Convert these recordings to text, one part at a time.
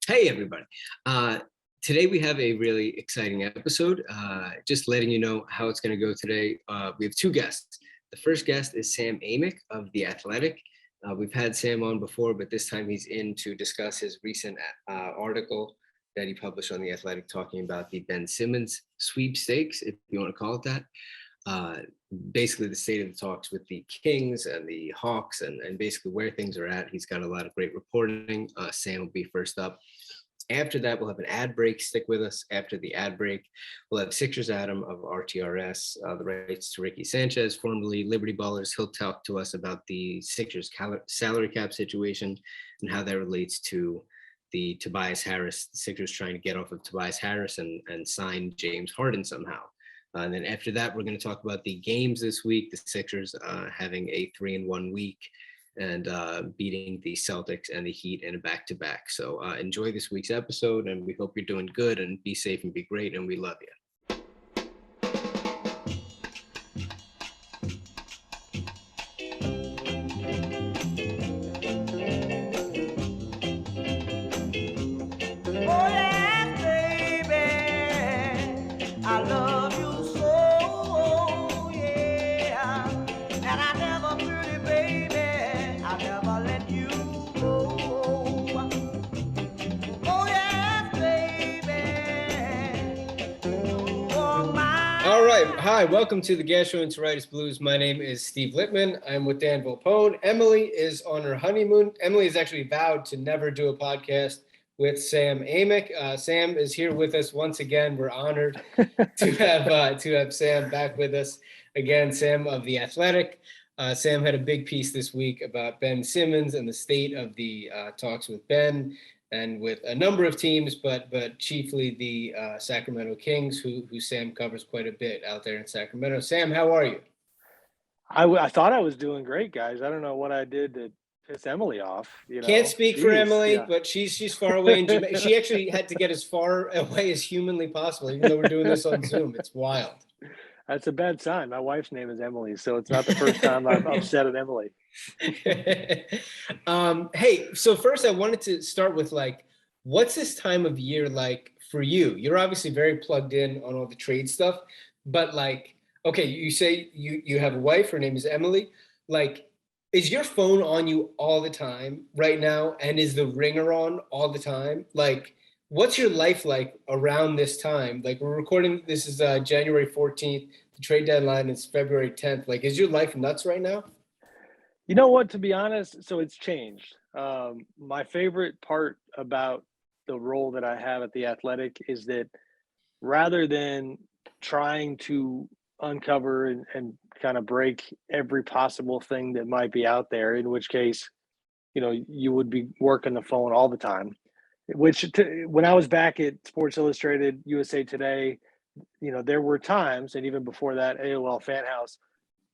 Hey, everybody. Today we have a really exciting episode. Just letting you know how it's going to go today. We have two guests. The first guest is Sam Amick of The Athletic. We've had Sam on before, but this time he's in to discuss his recent article that he published on The Athletic talking about the Ben Simmons sweepstakes, if you want to call it that. Basically the state of the talks with the Kings and the Hawks and basically where things are at. He's got a lot of great reporting. Sam will be first up. After that, we'll have an ad break. Stick with us. After the ad break, we'll have Sixers Adam of RTRS, the rights to Ricky Sanchez, formerly Liberty Ballers. He'll talk to us about the Sixers salary cap situation and how that relates to the Tobias Harris. The Sixers trying to get off of Tobias Harris and sign James Harden somehow. And then after that, we're going to talk about the games this week. The Sixers having a 3-1 week and beating the Celtics and the Heat in a back-to-back. So enjoy this week's episode, and we hope you're doing good and be safe and be great, and we love you. Hi, welcome to the Gastroenteritis Blues. My name is Steve Littman. I'm with Dan Volpone. Emily is on her honeymoon. Emily has actually vowed to never do a podcast with Sam Amick. Sam is here with us once again. We're honored to have Sam back with us again. Sam of The Athletic. Sam had a big piece this week about Ben Simmons and the state of the talks with Ben and with a number of teams, but chiefly the Sacramento Kings, who Sam covers quite a bit out there in Sacramento. Sam, how are you? I thought I was doing great, guys. I don't know what I did to piss Emily off. Can't speak for Emily, yeah. But she's far away in Jamaica. She actually had to get as far away as humanly possible, even though we're doing this on Zoom. It's wild. That's a bad sign. My wife's name is Emily, so it's not the first time I've upset at Emily. Hey, so first I wanted to start with what's this time of year like for you? You're obviously very plugged in on all the trade stuff, but okay, you say you have a wife, her name is Emily. Is your phone on you all the time right now? And is the ringer on all the time? What's your life like around this time? We're recording, this is January 14th, the trade deadline is February 10th. Is your life nuts right now? You know what, to be honest, so it's changed. My favorite part about the role that I have at The Athletic is that rather than trying to uncover and kind of break every possible thing that might be out there, in which case, you would be working the phone all the time, when I was back at Sports Illustrated, USA Today, there were times, and even before that, AOL Fan House,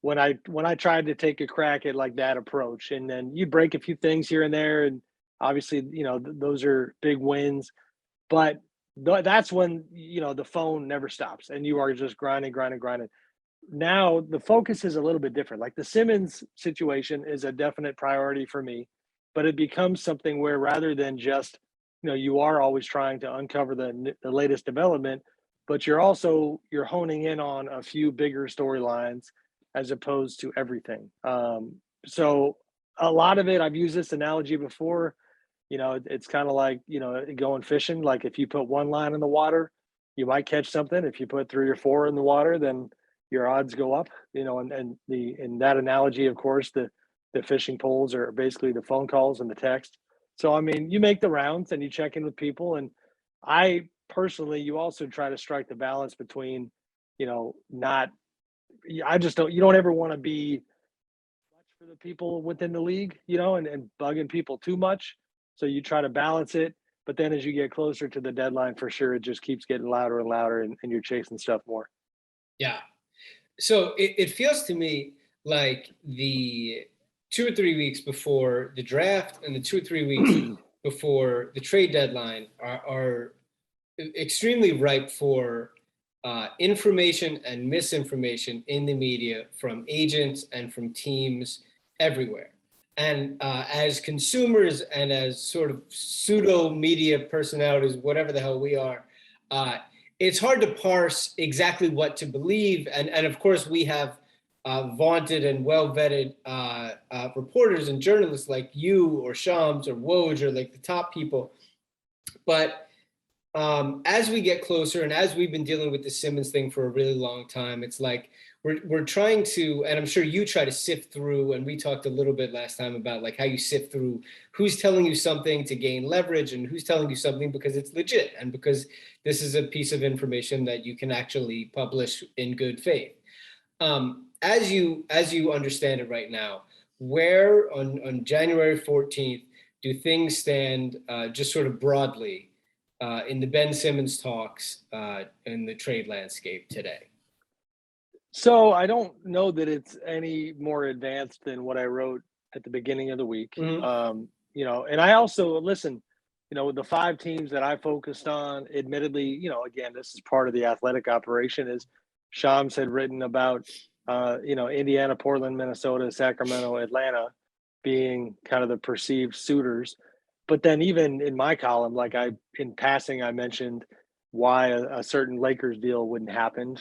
when I tried to take a crack at that approach, and then you'd break a few things here and there, and obviously those are big wins, but that's when the phone never stops and you are just grinding. Now the focus is a little bit different. The Simmons situation is a definite priority for me, but it becomes something where rather than just you are always trying to uncover the latest development, but you're honing in on a few bigger storylines as opposed to everything. So a lot of it, I've used this analogy before, it's kind of like, going fishing. If you put one line in the water, you might catch something. If you put 3 or 4 in the water, then your odds go up, and in that analogy, of course, the fishing poles are basically the phone calls and the text. So, you make the rounds and you check in with people. And I personally, you also try to strike the balance between, you don't ever want to be much for the people within the league, and bugging people too much. So you try to balance it. But then as you get closer to the deadline, for sure, it just keeps getting louder and louder and you're chasing stuff more. Yeah. So it feels to me like the 2 or 3 weeks before the draft and the 2 or 3 weeks before the trade deadline are extremely ripe for information and misinformation in the media from agents and from teams everywhere. And as consumers and as sort of pseudo media personalities, whatever the hell we are, it's hard to parse exactly what to believe. And of course, we have vaunted and well-vetted reporters and journalists like you or Shams or Woj or like the top people. But as we get closer and as we've been dealing with the Simmons thing for a really long time, it's like we're trying to, and I'm sure you try to sift through, and we talked a little bit last time about like how you sift through who's telling you something to gain leverage and who's telling you something because it's legit and because this is a piece of information that you can actually publish in good faith. As you understand it right now, where on January 14th do things stand just sort of broadly in the Ben Simmons talks in the trade landscape today? So I don't know that it's any more advanced than what I wrote at the beginning of the week. Mm-hmm. And I also listen, the 5 teams that I focused on, admittedly, again, this is part of the athletic operation, is Shams had written about, Indiana, Portland, Minnesota, Sacramento, Atlanta being kind of the perceived suitors. But then even in my column, in passing, I mentioned why a certain Lakers deal wouldn't happen.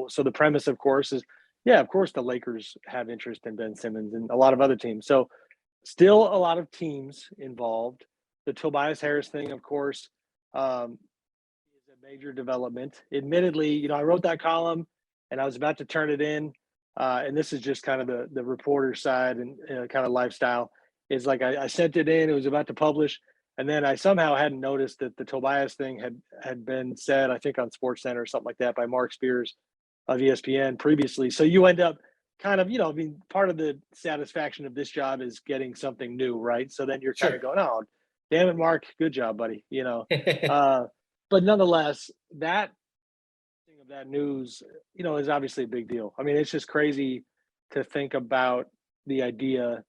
So the premise, of course, is yeah, of course the Lakers have interest in Ben Simmons and a lot of other teams. So still a lot of teams involved. The Tobias Harris thing, of course, is a major development. Admittedly, I wrote that column and I was about to turn it in. And this is just kind of the reporter side and kind of lifestyle. Is like I sent it in, it was about to publish, and then I somehow hadn't noticed that the Tobias thing had been said, I think on SportsCenter or something like that by Mark Spears of ESPN previously. So you end up kind of, part of the satisfaction of this job is getting something new, right? So then you're kind of going, oh, damn it, Mark, good job, buddy. But nonetheless, that thing of that news, is obviously a big deal. I mean, it's just crazy to think about the idea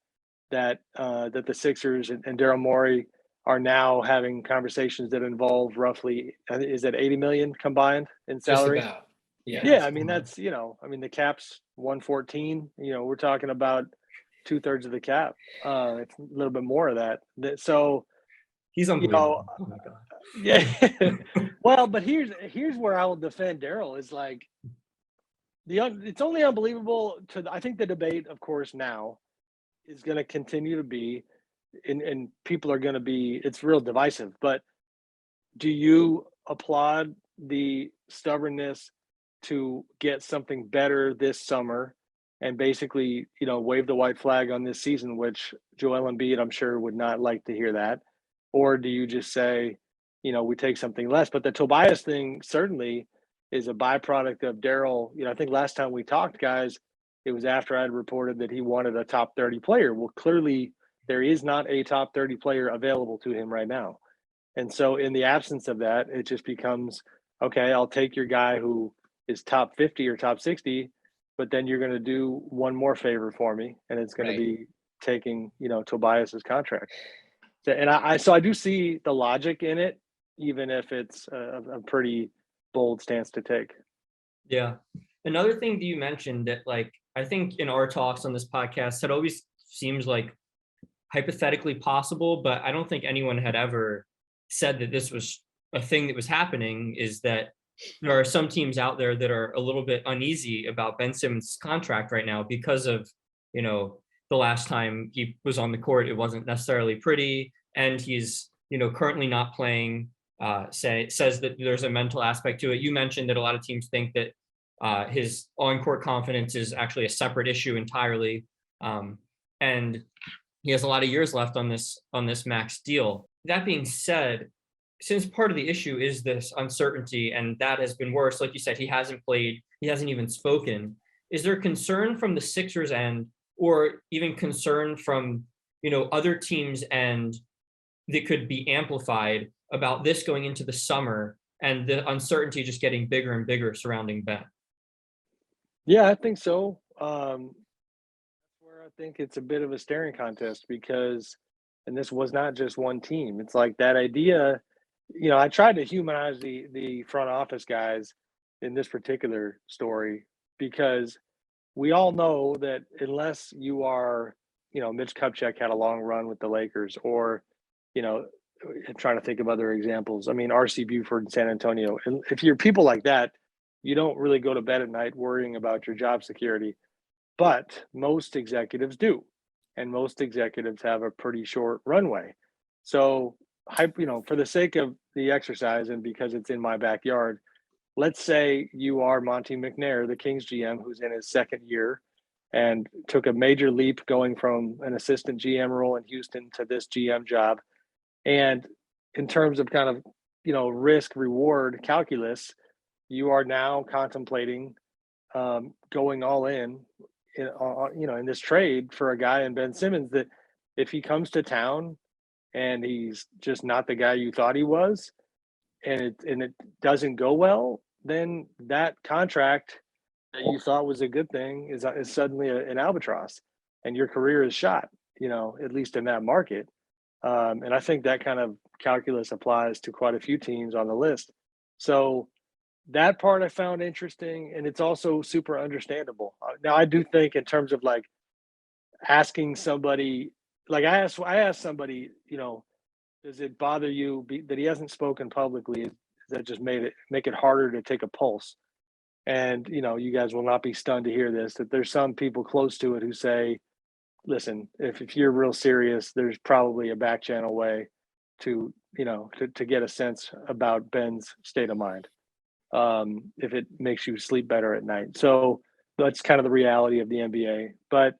that that the Sixers and Daryl Morey are now having conversations that involve roughly, is it 80 million combined in salary? Just about. Yeah. Yeah, I mean that's the cap's 114. We're talking about 2/3 of the cap. It's a little bit more of that. So he's unbelievable. Oh my god. Yeah. Well, but here's where I will defend Daryl is like it's only unbelievable I think the debate, of course, now is going to continue to be, and people are going to be, it's real divisive, but do you applaud the stubbornness to get something better this summer and basically, wave the white flag on this season, which Joel Embiid, I'm sure, would not like to hear that? Or do you just say, we take something less? But the Tobias thing certainly is a byproduct of Daryl. I think last time we talked, guys, it was after I'd reported that he wanted a top 30 player. Well, clearly there is not a top 30 player available to him right now. And so in the absence of that, it just becomes, okay, I'll take your guy who is top 50 or top 60, but then you're going to do one more favor for me. And it's going to be taking, Tobias's contract. And I do see the logic in it, even if it's a pretty bold stance to take. Yeah. Another thing that you mentioned that, like, I think in our talks on this podcast, it always seems like hypothetically possible, but I don't think anyone had ever said that this was a thing that was happening, is that there are some teams out there that are a little bit uneasy about Ben Simmons' contract right now because of, the last time he was on the court, it wasn't necessarily pretty, and he's, currently not playing. Says that there's a mental aspect to it. You mentioned that a lot of teams think that his on-court confidence is actually a separate issue entirely, and he has a lot of years left on this max deal. That being said, since part of the issue is this uncertainty, and that has been worse, like you said, he hasn't played, he hasn't even spoken. Is there concern from the Sixers end, or even concern from other teams end that could be amplified about this going into the summer and the uncertainty just getting bigger and bigger surrounding Ben? Yeah, I think so. That's where I think it's a bit of a staring contest because, and this was not just one team. It's like that idea, I tried to humanize the front office guys in this particular story because we all know that unless you are Mitch Kupchak had a long run with the Lakers, or, I'm trying to think of other examples. I mean, RC Buford in San Antonio. And if you're people like that, you don't really go to bed at night worrying about your job security. But most executives do. And most executives have a pretty short runway. So, for the sake of the exercise and because it's in my backyard, let's say you are Monty McNair, the Kings GM, who's in his second year and took a major leap going from an assistant GM role in Houston to this GM job. And in terms of kind of, risk reward calculus, you are now contemplating going all in this trade for a guy in Ben Simmons that if he comes to town and he's just not the guy you thought he was, and it doesn't go well, then that contract that you thought was a good thing is suddenly an albatross, and your career is shot. At least in that market. And I think that kind of calculus applies to quite a few teams on the list. So that part I found interesting, and it's also super understandable. Now, I do think in terms of like asking somebody, like I asked somebody, does it bother you that he hasn't spoken publicly? Does that just make it harder to take a pulse? And, you guys will not be stunned to hear this, that there's some people close to it who say, listen, if you're real serious, there's probably a back channel way to get a sense about Ben's state of mind, if it makes you sleep better at night. So that's kind of the reality of the NBA. But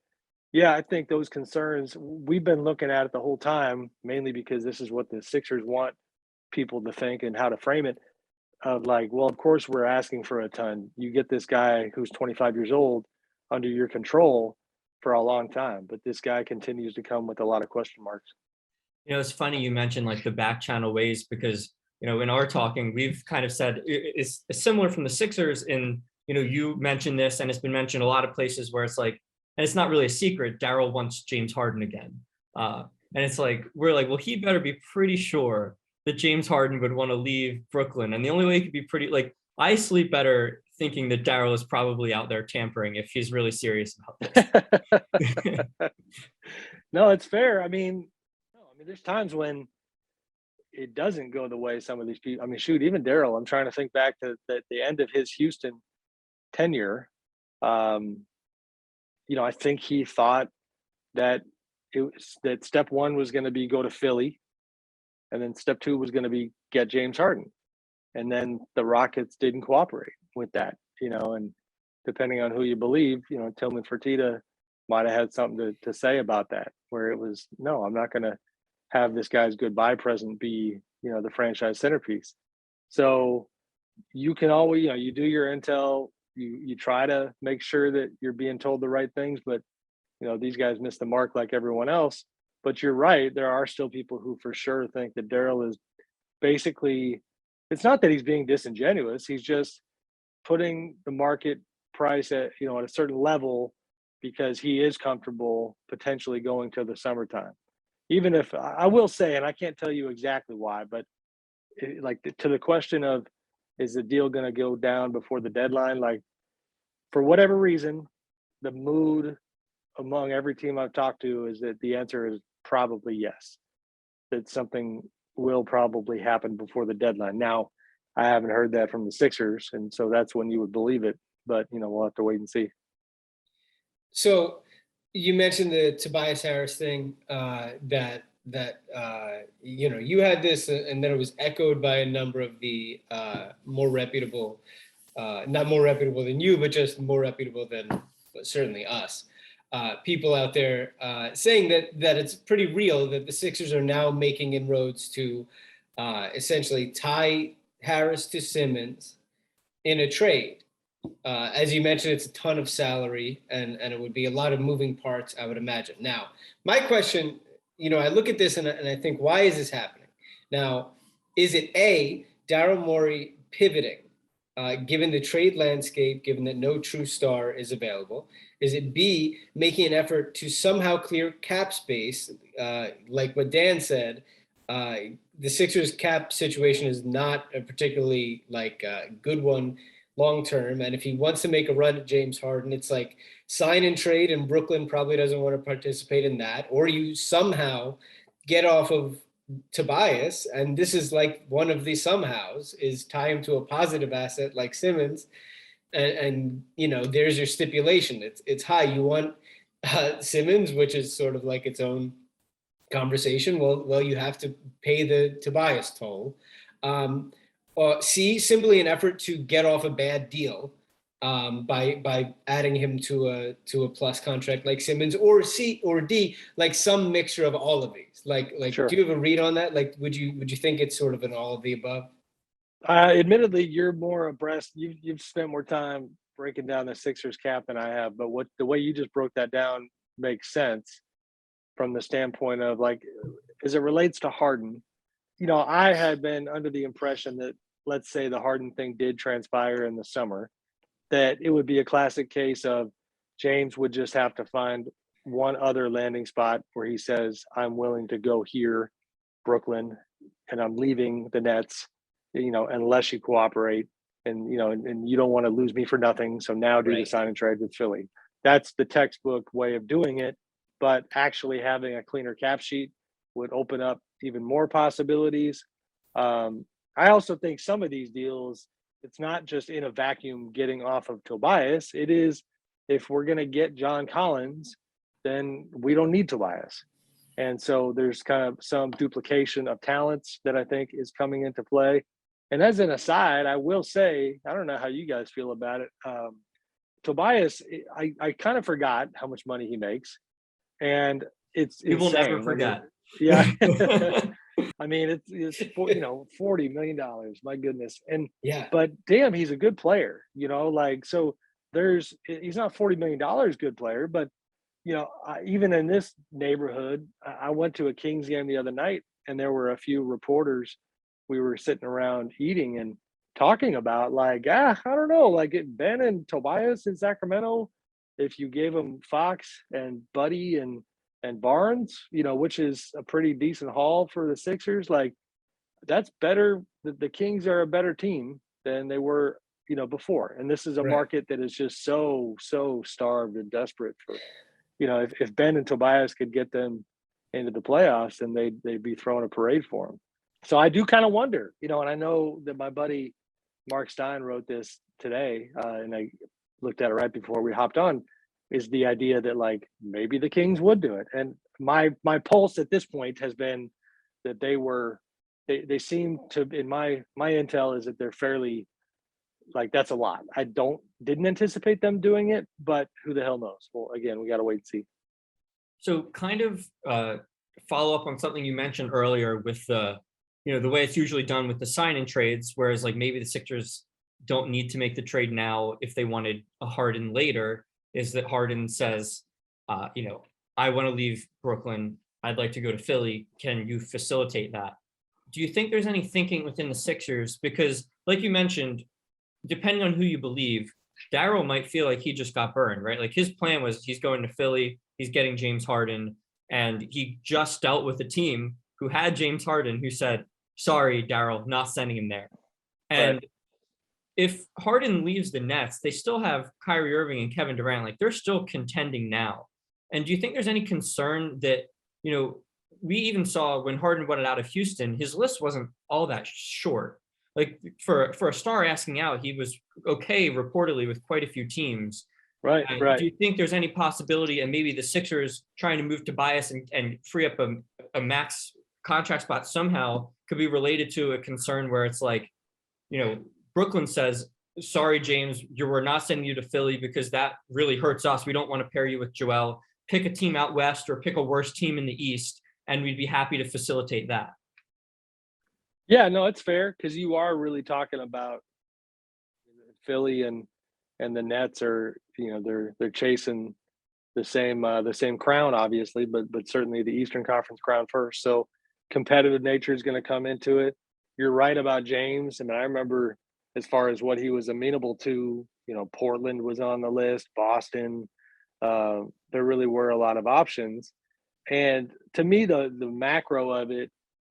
yeah, I think those concerns, we've been looking at it the whole time, mainly because this is what the Sixers want people to think and how to frame it, of like, well, of course we're asking for a ton. You get this guy who's 25 years old under your control for a long time, but this guy continues to come with a lot of question marks. It's funny you mentioned like the back channel ways, because in our talking we've kind of said it's similar from the Sixers in, you mentioned this and it's been mentioned a lot of places where it's like, and it's not really a secret, Daryl wants James Harden again, and it's like we're like, well, he better be pretty sure that James Harden would want to leave Brooklyn, and the only way he could be pretty, like, I sleep better thinking that Daryl is probably out there tampering if he's really serious about this. No, it's fair. I mean, there's times when it doesn't go the way some of these people. I mean, shoot, even Daryl. I'm trying to think back to the end of his Houston tenure. I think he thought that that step one was going to be go to Philly, and then step two was going to be get James Harden. And then the Rockets didn't cooperate with that, and depending on who you believe, Tillman Fertitta might have had something to say about that, where it was, no, I'm not going to have this guy's goodbye present be, the franchise centerpiece. So you can always, you do your intel, you try to make sure that you're being told the right things, but, these guys miss the mark like everyone else. But you're right, there are still people who for sure think that Daryl is basically, it's not that he's being disingenuous, he's just putting the market price at, at a certain level because he is comfortable potentially going to the summertime. Even if I will say, and I can't tell you exactly why, but to the question of, is the deal going to go down before the deadline? Like, for whatever reason, the mood among every team I've talked to is that the answer is probably yes, that something will probably happen before the deadline. Now, I haven't heard that from the Sixers, and so that's when you would believe it. But, we'll have to wait and see. So you mentioned the Tobias Harris thing, that you had this, and then it was echoed by a number of the more reputable, not more reputable than you, but just more reputable than certainly us, people out there saying that it's pretty real that the Sixers are now making inroads to essentially tie Harris to Simmons in a trade. As you mentioned, it's a ton of salary, and it would be a lot of moving parts, I would imagine. Now, my question, I look at this and I think, why is this happening? Now, is it A, Daryl Morey pivoting, given the trade landscape, given that no true star is available? Is it B, making an effort to somehow clear cap space? Like what Dan said, the Sixers cap situation is not a particularly good one, long term. And if he wants to make a run at James Harden, it's like sign and trade, and Brooklyn probably doesn't want to participate in that. Or you somehow get off of Tobias, and this is like one of the somehows, is tie him to a positive asset like Simmons. And there's your stipulation. It's high. You want Simmons, which is sort of like its own conversation. Well, you have to pay the Tobias toll. C, simply an effort to get off a bad deal by adding him to a plus contract like Simmons, or C or D, like some mixture of all of these. Like Sure. Do you have a read on that? Like, would you think it's sort of an all of the above? Admittedly, you're more abreast. You've spent more time breaking down the Sixers cap than I have, but the way you just broke that down makes sense from the standpoint of, like, as it relates to Harden. I had been under the impression that, let's say the Harden thing did transpire in the summer, that it would be a classic case of James would just have to find one other landing spot where he says, I'm willing to go here, Brooklyn, and I'm leaving the Nets, unless you cooperate, and you don't want to lose me for nothing. So now do the sign and trade with Philly. That's the textbook way of doing it. But actually having a cleaner cap sheet would open up even more possibilities. I also think some of these deals, it's not just in a vacuum getting off of Tobias. It is, if we're going to get John Collins, then we don't need Tobias. And so there's kind of some duplication of talents that I think is coming into play. And as an aside, I will say, I don't know how you guys feel about it. Tobias, I kind of forgot how much money he makes. And it's We will insane. never forget. Yeah. I mean, it's $40 million. My goodness. But damn, he's a good player, so he's not $40 million good player, but even in this neighborhood, I went to a Kings game the other night, and there were a few reporters. We were sitting around eating and talking about, like, I don't know, like Ben and Tobias in Sacramento, if you gave them Fox and Buddy and Barnes, which is a pretty decent haul for the Sixers, like, that's better. The Kings are a better team than they were, before. And this is a market that is just so starved and desperate for, if Ben and Tobias could get them into the playoffs, then they'd be throwing a parade for them. So I do kind of wonder, and I know that my buddy Mark Stein wrote this today, and I looked at it right before we hopped on, is the idea that, like, maybe the Kings would do it. And my pulse at this point has been that they seem to, in my intel is that they're fairly, like, that's a lot. I didn't anticipate them doing it, but who the hell knows? Well, again, we got to wait and see. So kind of follow up on something you mentioned earlier with the way it's usually done with the sign-in trades, whereas, like, maybe the Sixers don't need to make the trade now if they wanted a Harden later, is that Harden says, I want to leave Brooklyn. I'd like to go to Philly. Can you facilitate that? Do you think there's any thinking within the Sixers? Because, like you mentioned, depending on who you believe, Daryl might feel like he just got burned, right? Like, his plan was he's going to Philly, he's getting James Harden, and he just dealt with a team who had James Harden, who said, sorry, Daryl, not sending him there. And if Harden leaves the Nets, they still have Kyrie Irving and Kevin Durant. Like, they're still contending now. And do you think there's any concern that, we even saw when Harden wanted out of Houston, his list wasn't all that short. Like, for a star asking out, he was okay reportedly with quite a few teams. Right. Do you think there's any possibility, and maybe the Sixers trying to move Tobias and free up a max contract spot somehow could be related to a concern where it's like, Brooklyn says, sorry, James, we're not sending you to Philly because that really hurts us. We don't want to pair you with Joel. Pick a team out west or pick a worse team in the East, and we'd be happy to facilitate that. Yeah, no, it's fair, because you are really talking about Philly and the Nets are, they're chasing the same crown, obviously, but certainly the Eastern Conference crown first. So competitive nature is going to come into it. You're right about James. I mean, I remember, as far as what he was amenable to, Portland was on the list, Boston. There really were a lot of options. And to me, the macro of it,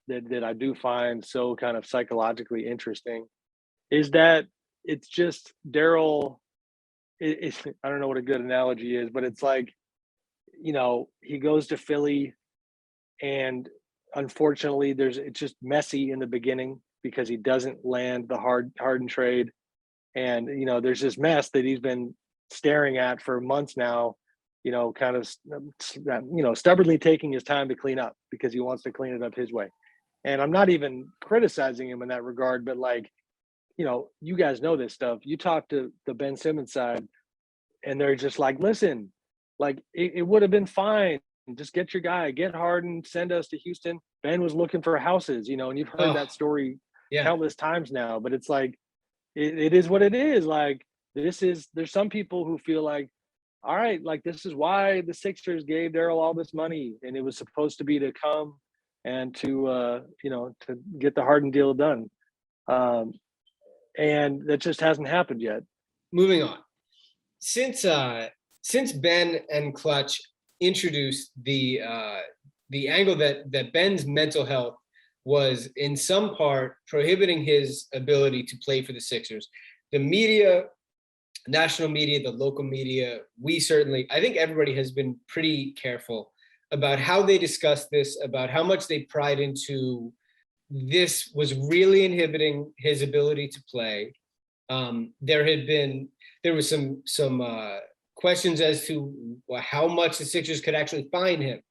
that I do find so kind of psychologically interesting, is that, James, it's just Daryl. I don't know what a good analogy is, but it's like, he goes to Philly, and unfortunately, it's just messy in the beginning because he doesn't land the Harden trade, and there's this mess that he's been staring at for months now. Kind of stubbornly taking his time to clean up because he wants to clean it up his way. And I'm not even criticizing him in that regard, but like, you guys know this stuff. You talk to the Ben Simmons side, and they're just like, listen, like it would have been fine. Just get your guy, get Harden, send us to Houston. Ben was looking for houses, and you've heard that story countless times now. But it's like, it is what it is. Like, there's some people who feel like, all right, like this is why the Sixers gave Daryl all this money, and it was supposed to be to come and to to get the Harden deal done. And that just hasn't happened yet. Moving on. Since Ben and Clutch introduced the angle that Ben's mental health was in some part prohibiting his ability to play for the Sixers, the media, national media, the local media, I think everybody has been pretty careful about how they discuss this, about how much they pried into this was really inhibiting his ability to play. There was some questions as to how much the Sixers could actually fine him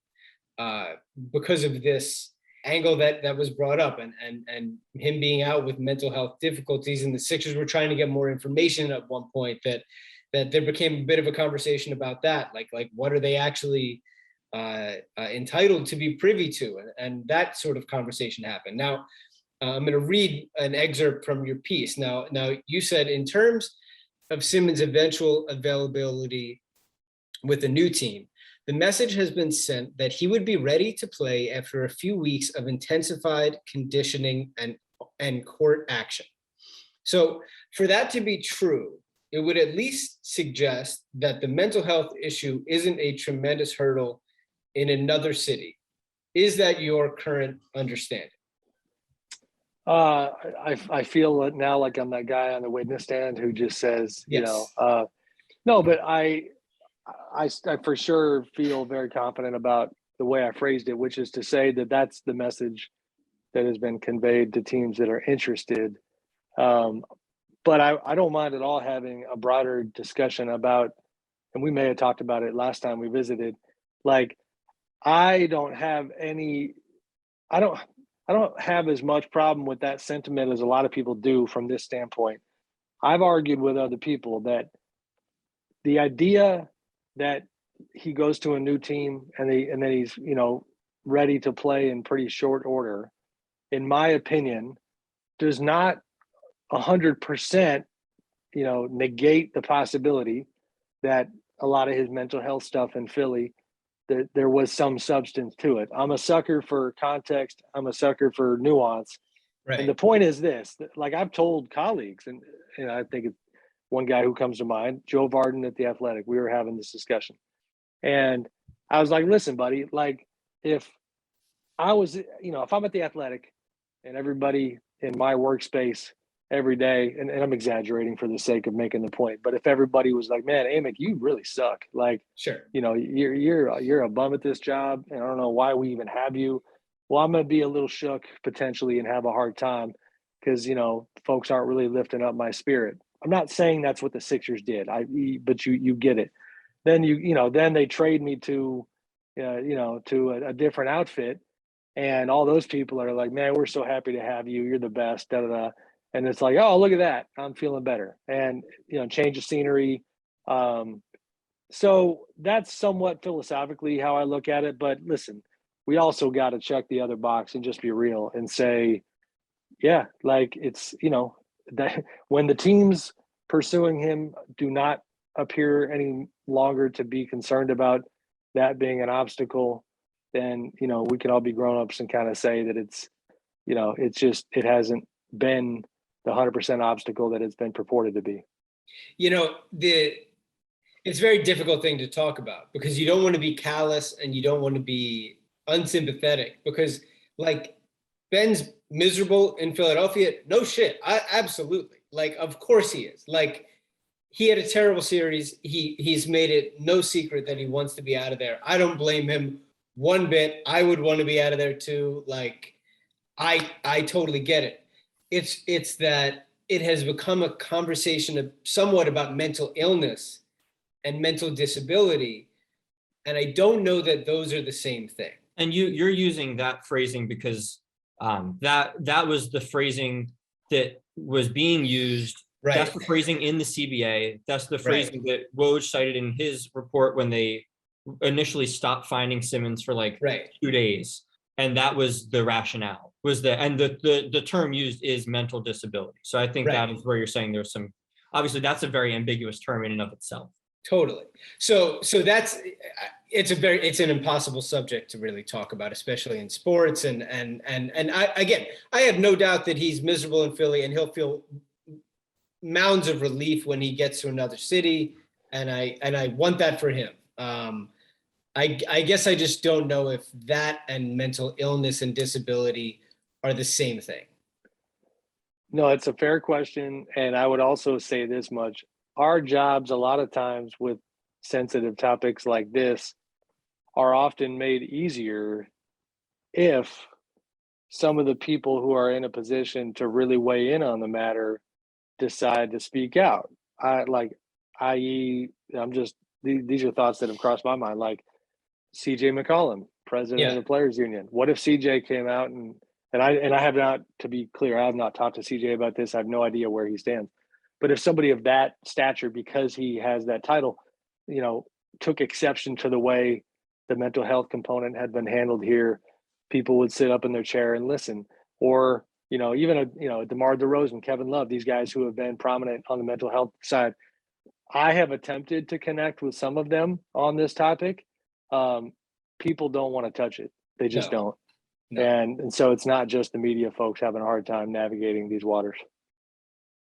because of this angle that was brought up, and him being out with mental health difficulties. And the Sixers were trying to get more information at one point that there became a bit of a conversation about that, like what are they actually entitled to be privy to, and that sort of conversation happened. Now, I'm going to read an excerpt from your piece. Now you said, in terms of Simmons' eventual availability with the new team, the message has been sent that he would be ready to play after a few weeks of intensified conditioning and court action. So for that to be true, it would at least suggest that the mental health issue isn't a tremendous hurdle in another city. Is that your current understanding? I feel now like I'm that guy on the witness stand who just says, Yes. No, but I for sure feel very confident about the way I phrased it, which is to say that that's the message that has been conveyed to teams that are interested. But I don't mind at all having a broader discussion about, and we may have talked about it last time we visited, like, I don't have as much problem with that sentiment as a lot of people do from this standpoint. I've argued with other people that the idea that he goes to a new team and then he's ready to play in pretty short order, in my opinion, does not 100% negate the possibility that a lot of his mental health stuff in Philly, that there was some substance to it. I'm a sucker for context. I'm a sucker for nuance. Right. And the point is this, like I've told colleagues, and I think it's one guy who comes to mind, Joe Varden at The Athletic, we were having this discussion. And I was like, listen, buddy, like if I'm at The Athletic and everybody in my workspace every day, and I'm exaggerating for the sake of making the point, but if everybody was like, man, Amick, you really suck. Like, sure, you're a bum at this job, and I don't know why we even have you. Well, I'm going to be a little shook potentially and have a hard time because, folks aren't really lifting up my spirit. I'm not saying that's what the Sixers did. But you get it. Then then they trade me to a different outfit, and all those people are like, man, we're so happy to have you. You're the best. Da da da. And it's like, oh, look at that. I'm feeling better. And, change of scenery. So that's somewhat philosophically how I look at it. But listen, we also got to check the other box and just be real and say, yeah, like it's, that when the teams pursuing him do not appear any longer to be concerned about that being an obstacle, then, we can all be grown-ups and kind of say that it's, it hasn't been the 100% obstacle that it's been purported to be. It's a very difficult thing to talk about because you don't want to be callous and you don't want to be unsympathetic because like Ben's miserable in Philadelphia. No shit. Absolutely. Like, of course he is. Like, he had a terrible series. He's made it no secret that he wants to be out of there. I don't blame him one bit. I would want to be out of there too. Like, I totally get it. It's that it has become a conversation of somewhat about mental illness and mental disability. And I don't know that those are the same thing. And you're using that phrasing because that was the phrasing that was being used. Right. That's the phrasing in the CBA. That's the phrasing that Woj cited in his report when they initially stopped finding Simmons for like 2 days. And that was the rationale, and the term used is mental disability. So I think that is where you're saying there's some, obviously that's a very ambiguous term in and of itself. Totally. So that's, it's an impossible subject to really talk about, especially in sports. And I have no doubt that he's miserable in Philly and he'll feel mounds of relief when he gets to another city. And I want that for him. I guess I just don't know if that and mental illness and disability are the same thing. No, it's a fair question. And I would also say this much. Our jobs, a lot of times with sensitive topics like this, are often made easier if some of the people who are in a position to really weigh in on the matter decide to speak out. These are thoughts that have crossed my mind, like CJ McCollum, president of the Players Union. What if CJ came out and I have not, to be clear, I have not talked to CJ about this. I have no idea where he stands. But if somebody of that stature, because he has that title, took exception to the way the mental health component had been handled here, people would sit up in their chair and listen. Or, even DeMar DeRozan, Kevin Love, these guys who have been prominent on the mental health side. I have attempted to connect with some of them on this topic. People don't want to touch it. They just don't. No. And so it's not just the media folks having a hard time navigating these waters.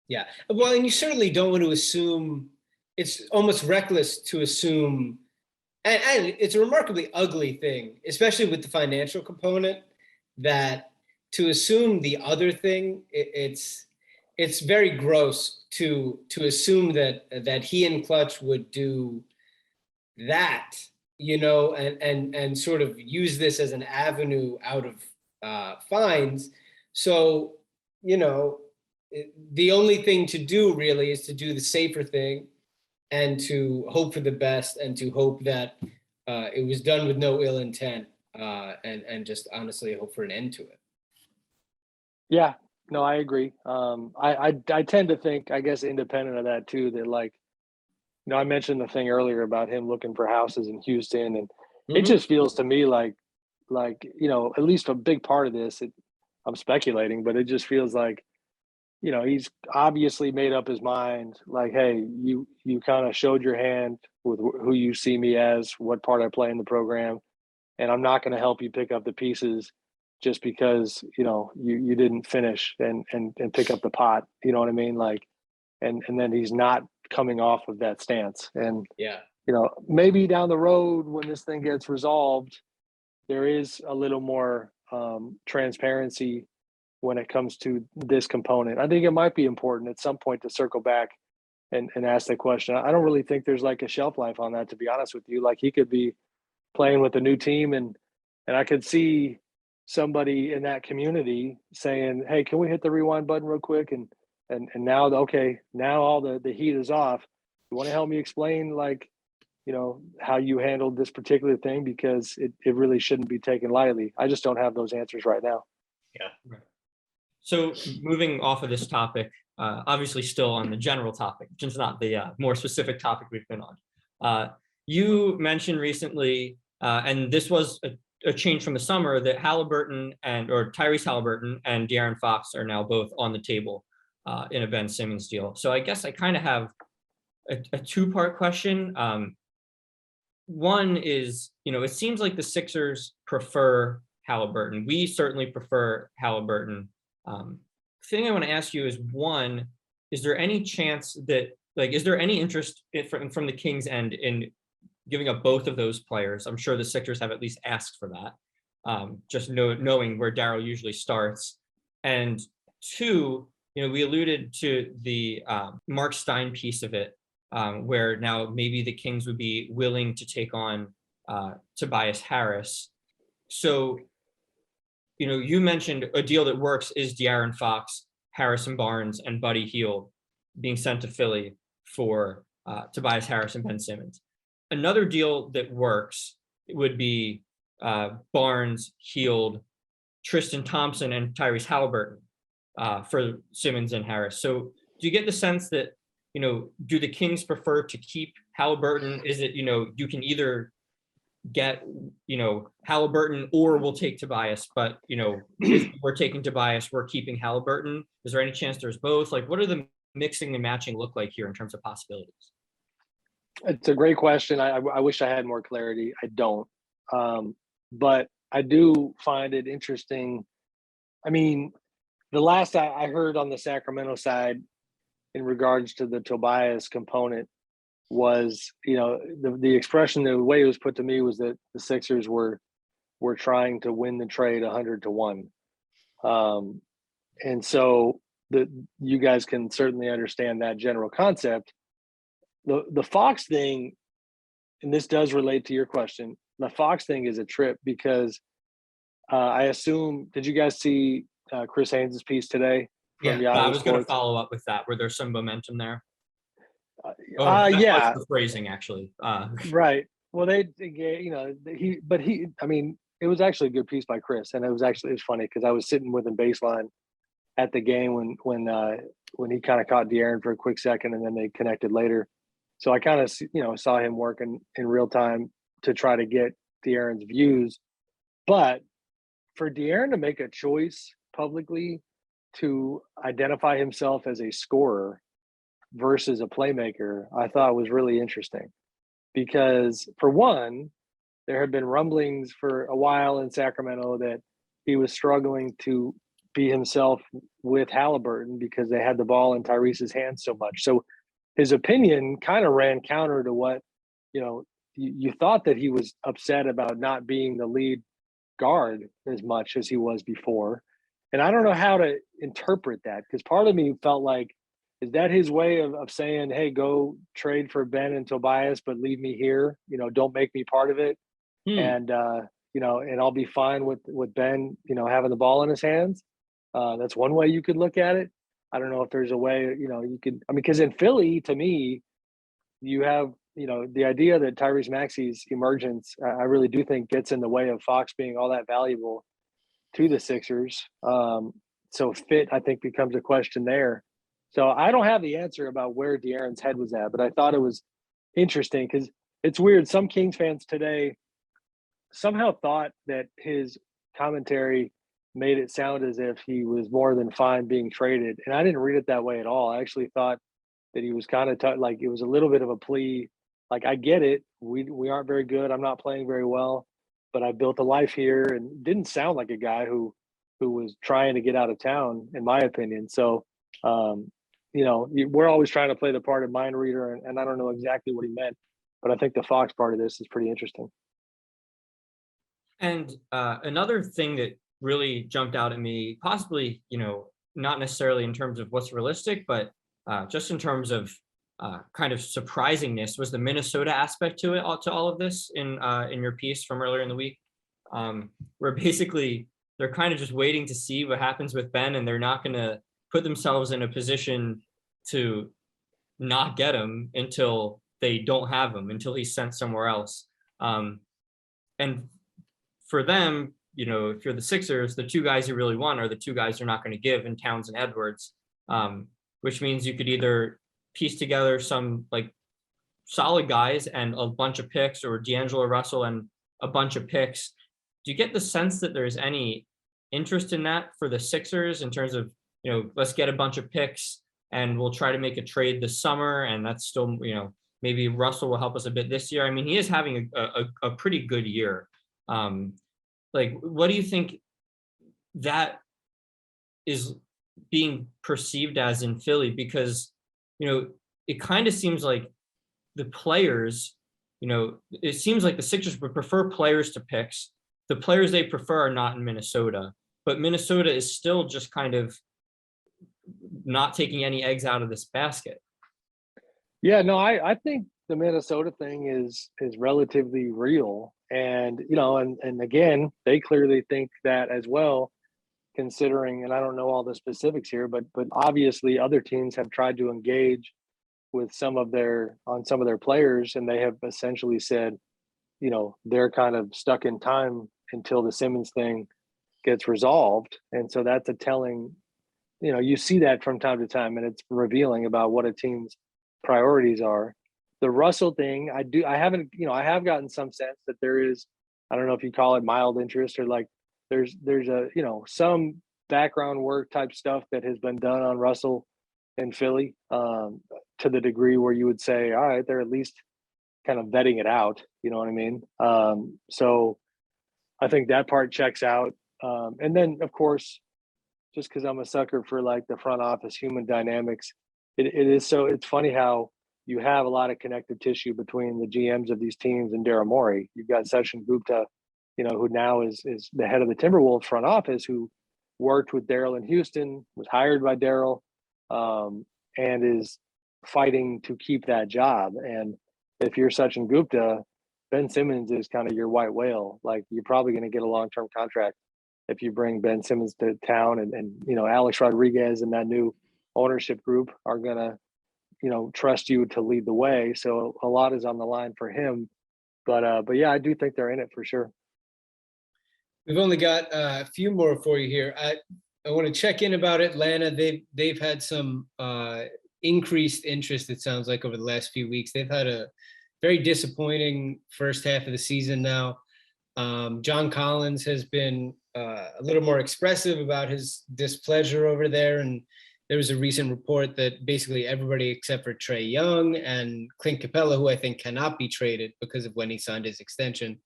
Yeah. Well, and you certainly don't want to assume, it's almost reckless to assume, and it's a remarkably ugly thing, especially with the financial component, that to assume the other thing, it's very gross to assume that he and Clutch would do that, and sort of use this as an avenue out of fines. So, the only thing to do really is to do the safer thing and to hope for the best and to hope that it was done with no ill intent, and just honestly hope for an end to it. Yeah, no, I agree. I tend to think, I guess, independent of that too, that I mentioned the thing earlier about him looking for houses in Houston, and it just feels to me like at least a big part of this, I'm speculating, but it just feels like, he's obviously made up his mind, like, hey, you kind of showed your hand with who you see me as, what part I play in the program, and I'm not going to help you pick up the pieces just because, you didn't finish and pick up the pot, you know what I mean? And then he's not coming off of that stance. And, maybe down the road when this thing gets resolved, there is a little more transparency when it comes to this component. I think it might be important at some point to circle back and ask that question. I don't really think there's like a shelf life on that, to be honest with you. Like, he could be playing with a new team and I could see somebody in that community saying, hey, can we hit the rewind button real quick? And now, okay, now all the heat is off. You want to help me explain, how you handled this particular thing? Because it really shouldn't be taken lightly. I just don't have those answers right now. Yeah. Right. So moving off of this topic, obviously still on the general topic, which is not the more specific topic we've been on. You mentioned recently, and this was a change from the summer, that Tyrese Halliburton and De'Aaron Fox are now both on the table in a Ben Simmons deal. So I guess I kind of have a two-part question. One is, it seems like the Sixers prefer Halliburton. We certainly prefer Halliburton. Thing I want to ask you is, one, is there any chance that, is there any interest from the Kings' end in giving up both of those players? I'm sure the Sixers have at least asked for that, just knowing where Daryl usually starts. And two, we alluded to the Mark Stein piece of it, where now maybe the Kings would be willing to take on Tobias Harris. So, you mentioned a deal that works is De'Aaron Fox, Harrison Barnes, and Buddy Hield being sent to Philly for Tobias Harris and Ben Simmons. Another deal that works would be Barnes, Hield, Tristan Thompson, and Tyrese Halliburton for Simmons and Harris. So do you get the sense that, do the Kings prefer to keep Halliburton? Is it, you can either get, Halliburton or we'll take Tobias, but, if we're taking Tobias, we're keeping Halliburton. Is there any chance there's both? Like, what are the mixing and matching look like here in terms of possibilities? It's a great question. I wish I had more clarity. I don't. But I do find it interesting. I mean, the last I heard on the Sacramento side in regards to the Tobias component was, the expression, the way it was put to me was that the Sixers were trying to win the trade 100-1. And so you guys can certainly understand that general concept. The Fox thing, and this does relate to your question, the Fox thing is a trip because I assume, did you guys see Chris Haynes' piece today? Yeah, I was going to follow up with that. Were there some momentum there? Yeah. The phrasing, actually. Right. Well, it was actually a good piece by Chris, and it was funny because I was sitting with him baseline at the game when he kind of caught De'Aaron for a quick second, and then they connected later. So I kind of, saw him working in real time to try to get De'Aaron's views. But for De'Aaron to make a choice publicly to identify himself as a scorer versus a playmaker, I thought was really interesting. Because for one, there had been rumblings for a while in Sacramento that he was struggling to be himself with Halliburton because they had the ball in Tyrese's hands so much. So his opinion kind of ran counter to what, you thought that he was upset about not being the lead guard as much as he was before. And I don't know how to interpret that, because part of me felt like, is that his way of saying, hey, go trade for Ben and Tobias, but leave me here, don't make me part of it. And, and I'll be fine with Ben, having the ball in his hands. That's one way you could look at it. I don't know if there's a way, you could, because in Philly, to me, you have, the idea that Tyrese Maxey's emergence, I really do think gets in the way of Fox being all that valuable to the Sixers. So fit, I think, becomes a question there. So I don't have the answer about where De'Aaron's head was at, but I thought it was interesting because it's weird. Some Kings fans today somehow thought that his commentary made it sound as if he was more than fine being traded. And I didn't read it that way at all. I actually thought that he was kind of like it was a little bit of a plea. Like, I get it. We aren't very good. I'm not playing very well, but I built a life here, and didn't sound like a guy who was trying to get out of town, in my opinion. So, we're always trying to play the part of mind reader, and I don't know exactly what he meant, but I think the Fox part of this is pretty interesting. And another thing that really jumped out at me, possibly, not necessarily in terms of what's realistic, but just in terms of kind of surprisingness, was the Minnesota aspect to all of this in your piece from earlier in the week, where basically they're kind of just waiting to see what happens with Ben, and they're not going to put themselves in a position to not get him until they don't have him, until he's sent somewhere else. And for them, if you're the Sixers, the two guys you really want are the two guys they're not going to give in Towns and Edwards, which means you could either piece together some like solid guys and a bunch of picks, or D'Angelo Russell and a bunch of picks. Do you get the sense that there's any interest in that for the Sixers in terms of, let's get a bunch of picks and we'll try to make a trade this summer, and that's still, maybe Russell will help us a bit this year. I mean, he is having a pretty good year. What do you think that is being perceived as in Philly? Because, it kind of seems like the players, it seems like the Sixers would prefer players to picks. The players they prefer are not in Minnesota, but Minnesota is still just kind of not taking any eggs out of this basket. Yeah, no, I think the Minnesota thing is relatively real. And, and again, they clearly think that as well, considering, and I don't know all the specifics here, but obviously other teams have tried to engage with some of their players, and they have essentially said, they're kind of stuck in time until the Simmons thing gets resolved. And so that's a telling, you see that from time to time, and it's revealing about what a team's priorities are. The Russell thing, I have gotten some sense that there is, I don't know if you call it mild interest, or like there's a, some background work type stuff that has been done on Russell in Philly, to the degree where you would say, all right, they're at least kind of vetting it out. You know what I mean? So I think that part checks out. And then of course, just because I'm a sucker for like the front office human dynamics, it's funny how you have a lot of connective tissue between the GMs of these teams and Daryl Morey. You've got Sachin Gupta, who now is the head of the Timberwolves front office, who worked with Daryl in Houston, was hired by Daryl, and is fighting to keep that job. And if you're Sachin Gupta, Ben Simmons is kind of your white whale. Like, you're probably going to get a long-term contract if you bring Ben Simmons to town, and Alex Rodriguez and that new ownership group are going to, trust you to lead the way. So a lot is on the line for him. But yeah, I do think they're in it for sure. We've only got a few more for you here. I want to check in about Atlanta. They've had some increased interest, it sounds like, over the last few weeks. They've had a very disappointing first half of the season now. John Collins has been a little more expressive about his displeasure over there, and there was a recent report that basically everybody except for Trae Young and Clint Capella, who I think cannot be traded because of when he signed his extension,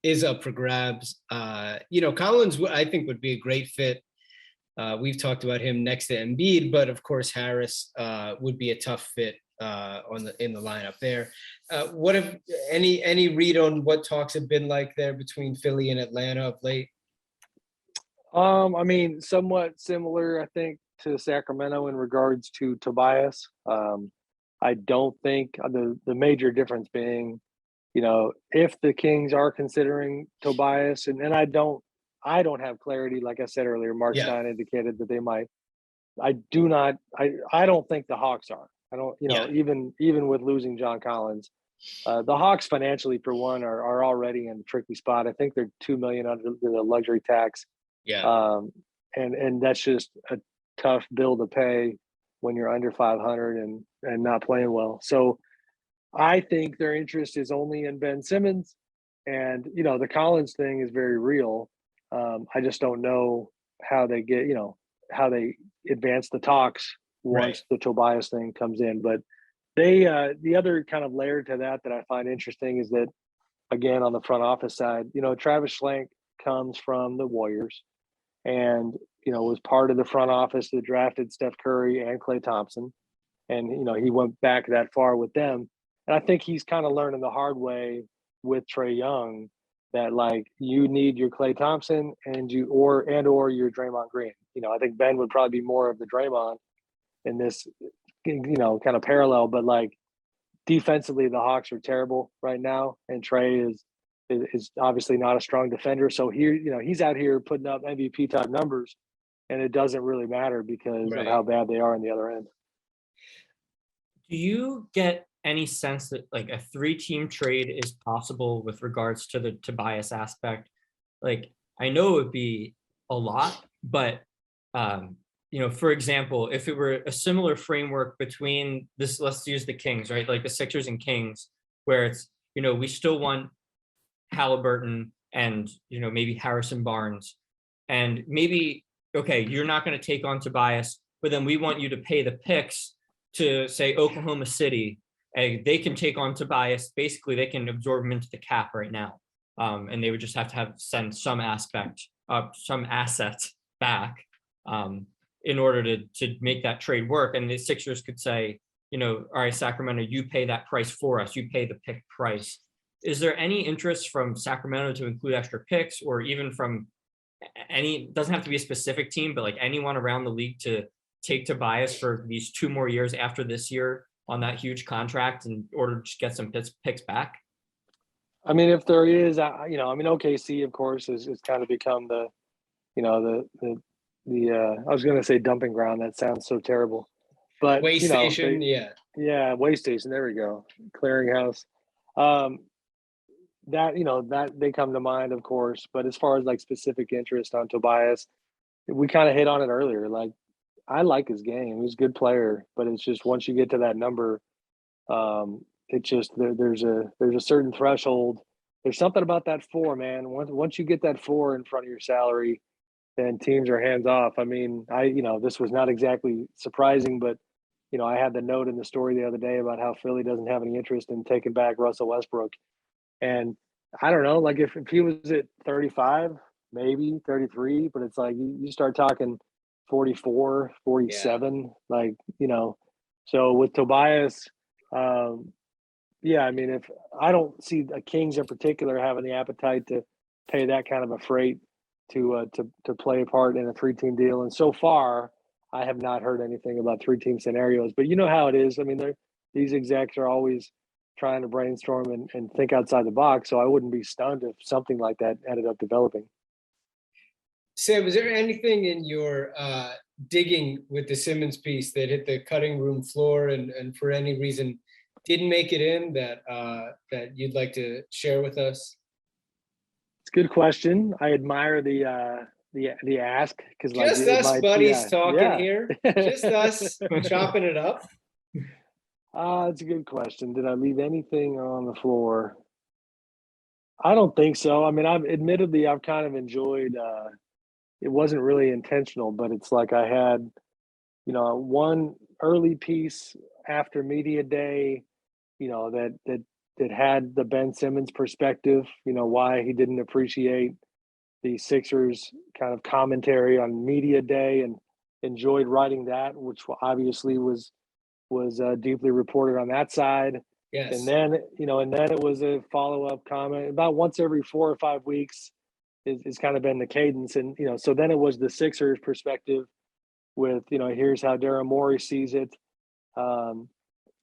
is up for grabs. Collins, I think, would be a great fit. We've talked about him next to Embiid, but of course Harris would be a tough fit in the lineup there. What if any read on what talks have been like there between Philly and Atlanta of late? I mean, somewhat similar, I think, to Sacramento in regards to Tobias. I don't think the major difference being, if the Kings are considering Tobias, and I don't have clarity. Like I said earlier, Mark Stein indicated that they might. I don't think the Hawks are. I don't, even with losing John Collins, the Hawks financially, for one, are already in a tricky spot. I think they're $2 million under the luxury tax. Yeah. And that's just a tough bill to pay when you're under 500 and not playing well. So I think their interest is only in Ben Simmons, and the Collins thing is very real. I just don't know how they get, how they advance the talks once the Tobias thing comes in. But they, the other kind of layer to that I find interesting is that, again, on the front office side, Travis Schlenk comes from the Warriors, and was part of the front office that drafted Steph Curry and Klay Thompson, and he went back that far with them. And I think he's kind of learning the hard way with Trae Young that, like, you need your Klay Thompson and or your Draymond Green. I think Ben would probably be more of the Draymond in this, kind of parallel. But like, defensively, the Hawks are terrible right now, and Trae is obviously not a strong defender. So here, he's out here putting up MVP type numbers, and it doesn't really matter because of how bad they are on the other end. Do you get any sense that like a 3-team trade is possible with regards to the Tobias aspect? Like, I know it would be a lot, but for example, if it were a similar framework between this, let's use the Kings, right? Like the Sixers and Kings, where it's, we still want Halliburton and, maybe Harrison Barnes, and maybe, okay, you're not going to take on Tobias, but then we want you to pay the picks to, say, Oklahoma City, and they can take on Tobias. Basically, they can absorb him into the cap right now. And they would just have to send some assets back in order to make that trade work. And the Sixers could say, all right, Sacramento, you pay that price for us. You pay the pick price. Is there any interest from Sacramento to include extra picks, or even from doesn't have to be a specific team, but like anyone around the league to include extra picks? take Tobias for these 2 more years after this year on that huge contract in order to just get some picks back? I mean, if there is, OKC, of course, is kind of become the, I was going to say dumping ground. That sounds so terrible. But, Way station, yeah. Yeah, way station. There we go. Clearinghouse. That they come to mind, of course. But as far as like specific interest on Tobias, we kind of hit on it earlier. Like, I like his game. He's a good player, but it's just once you get to that number, it just there's a certain threshold. There's something about that 4, man. Once you get that 4 in front of your salary, then teams are hands off. I mean, this was not exactly surprising, but I had the note in the story the other day about how Philly doesn't have any interest in taking back Russell Westbrook. And I don't know, like if he was at 35, maybe 33, but it's like you start talking 44, 47, like, so with Tobias, I mean, if I don't see the Kings in particular having the appetite to pay that kind of a freight to play a part in a 3-team deal. And so far, I have not heard anything about 3-team scenarios, but you know how it is. I mean, these execs are always trying to brainstorm and think outside the box. So I wouldn't be stunned if something like that ended up developing. Sam, was there anything in your digging with the Simmons piece that hit the cutting room floor and for any reason didn't make it in that you'd like to share with us? It's a good question. I admire the ask because just us buddies talking here, just us chopping it up. It's a good question. Did I leave anything on the floor? I don't think so. I mean, I've kind of enjoyed. It wasn't really intentional, but it's like I had, one early piece after media day, that had the Ben Simmons perspective. Why he didn't appreciate the Sixers kind of commentary on media day, and enjoyed writing that, which obviously was deeply reported on that side. Yes. And then it was a follow-up comment about once every 4 or 5 weeks is kind of been the cadence. And, so then it was the Sixers perspective with, here's how Daryl Morey sees it.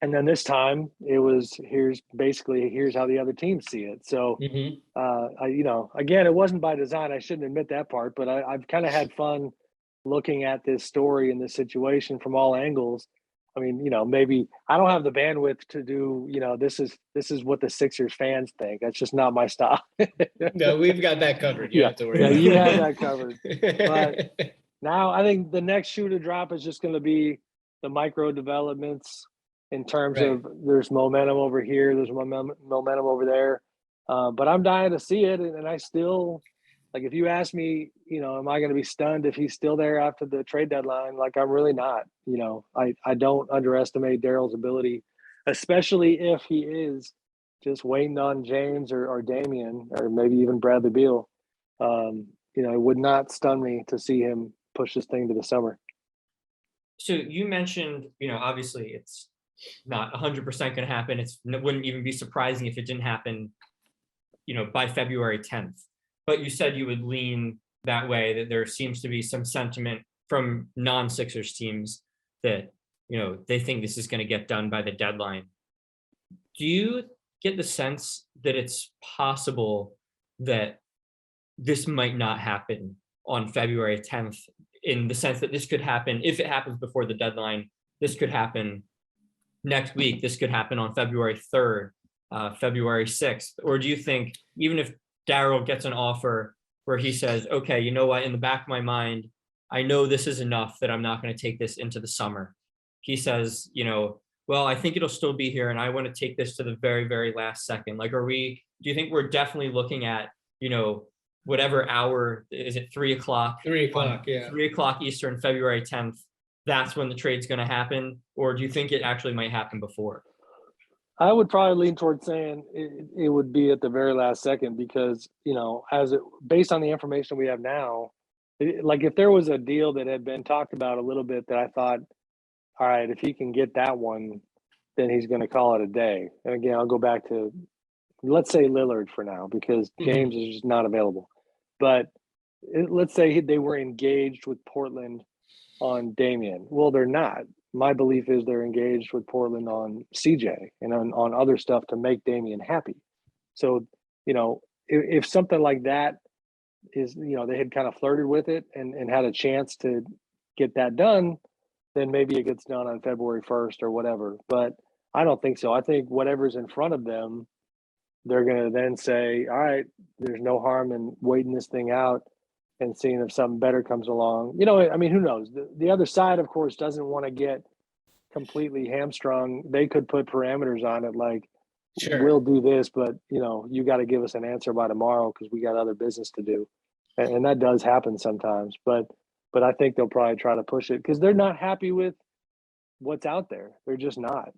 And then this time it was, here's how the other teams see it. So, again, it wasn't by design. I shouldn't admit that part, but I've kind of had fun looking at this story and this situation from all angles. I mean, maybe I don't have the bandwidth to do, this is what the Sixers fans think. That's just not my style. No, we've got that covered. You have to worry about you have that covered. But now I think the next shoe to drop is just going to be the micro developments in terms of there's momentum over here, there's momentum over there. But I'm dying to see it. And I still, like, if you ask me, am I going to be stunned if he's still there after the trade deadline? Like, I'm really not. I don't underestimate Daryl's ability, especially if he is just waiting on James or Damian or maybe even Bradley Beal. It would not stun me to see him push this thing to the summer. So you mentioned, obviously it's not 100% going to happen. It wouldn't even be surprising if it didn't happen, by February 10th. But you said you would lean that way, that there seems to be some sentiment from non-Sixers teams that, they think this is going to get done by the deadline. Do you get the sense that it's possible that this might not happen on February 10th, in the sense that this could happen, if it happens before the deadline, this could happen next week, this could happen on February 3rd, February 6th? Or do you think even if Daryl gets an offer where he says, okay, you know what, in the back of my mind, I know this is enough that I'm not going to take this into the summer. He says, well, I think it'll still be here and I want to take this to the very, very last second. Like, do you think we're definitely looking at, whatever hour, is it 3:00? 3:00, yeah. 3:00 Eastern, February 10th. That's when the trade's going to happen? Or do you think it actually might happen before? I would probably lean towards saying it would be at the very last second because, based on the information we have now, like if there was a deal that had been talked about a little bit that I thought, all right, if he can get that one, then he's going to call it a day. And again, I'll go back to, let's say Lillard for now, because James is just not available. But let's say they were engaged with Portland on Damian. Well, they're not. My belief is they're engaged with Portland on CJ and on other stuff to make Damian happy. So, if something like that is, they had kind of flirted with it and had a chance to get that done, then maybe it gets done on February 1st or whatever. But I don't think so. I think whatever's in front of them, they're going to then say, all right, there's no harm in waiting this thing out and seeing if something better comes along. I mean, who knows? The other side, of course, doesn't want to get completely hamstrung. They could put parameters on it like, Sure. we'll do this, but, you got to give us an answer by tomorrow because we got other business to do. And that does happen sometimes. But I think they'll probably try to push it because they're not happy with what's out there. They're just not,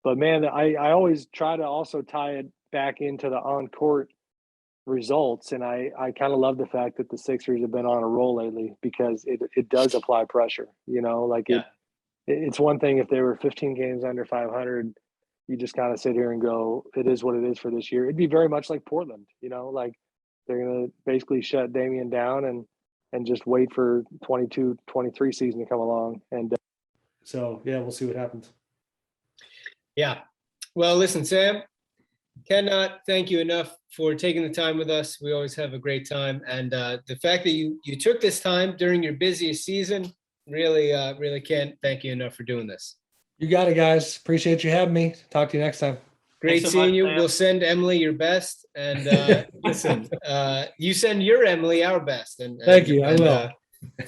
But man, I always try to also tie it back into the on-court results. And I kind of love the fact that the Sixers have been on a roll lately because it does apply pressure, it's one thing if they were 15 games under 500, you just kind of sit here and go, it is what it is for this year. It'd be very much like Portland, like they're going to basically shut Damian down and just wait for 22-23 season to come along. And so, yeah, we'll see what happens. Yeah. Well, listen, Sam, cannot thank you enough for taking the time with us. We always have a great time. And the fact that you took this time during your busiest season, really can't thank you enough for doing this. You got it, guys. Appreciate you having me. Talk to you next time. Great Thanks so seeing much, you. Sam. We'll send Emily your best. And listen, you send your Emily our best. And Thank you. I will.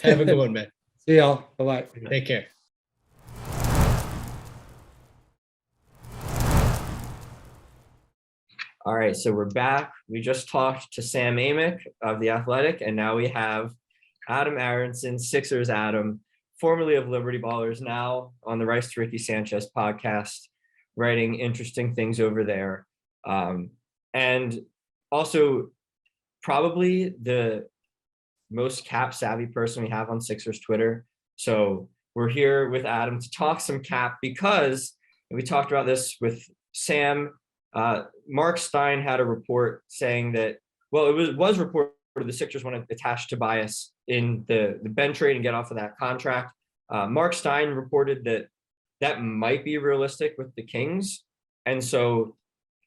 Have a good one, man. See y'all. Bye-bye. Take care. All right, so we're back. We just talked to Sam Amick of The Athletic, and now we have Adam Aaronson, Sixers Adam, formerly of Liberty Ballers, now on the Rice to Ricky Sanchez podcast, writing interesting things over there. And also probably the most cap savvy person we have on Sixers Twitter. So we're here with Adam to talk some cap because we talked about this with Sam. Mark Stein had a report saying that, well, it was reported the Sixers want to attach Tobias in the Ben trade and get off of that contract. Mark Stein reported that might be realistic with the Kings. And so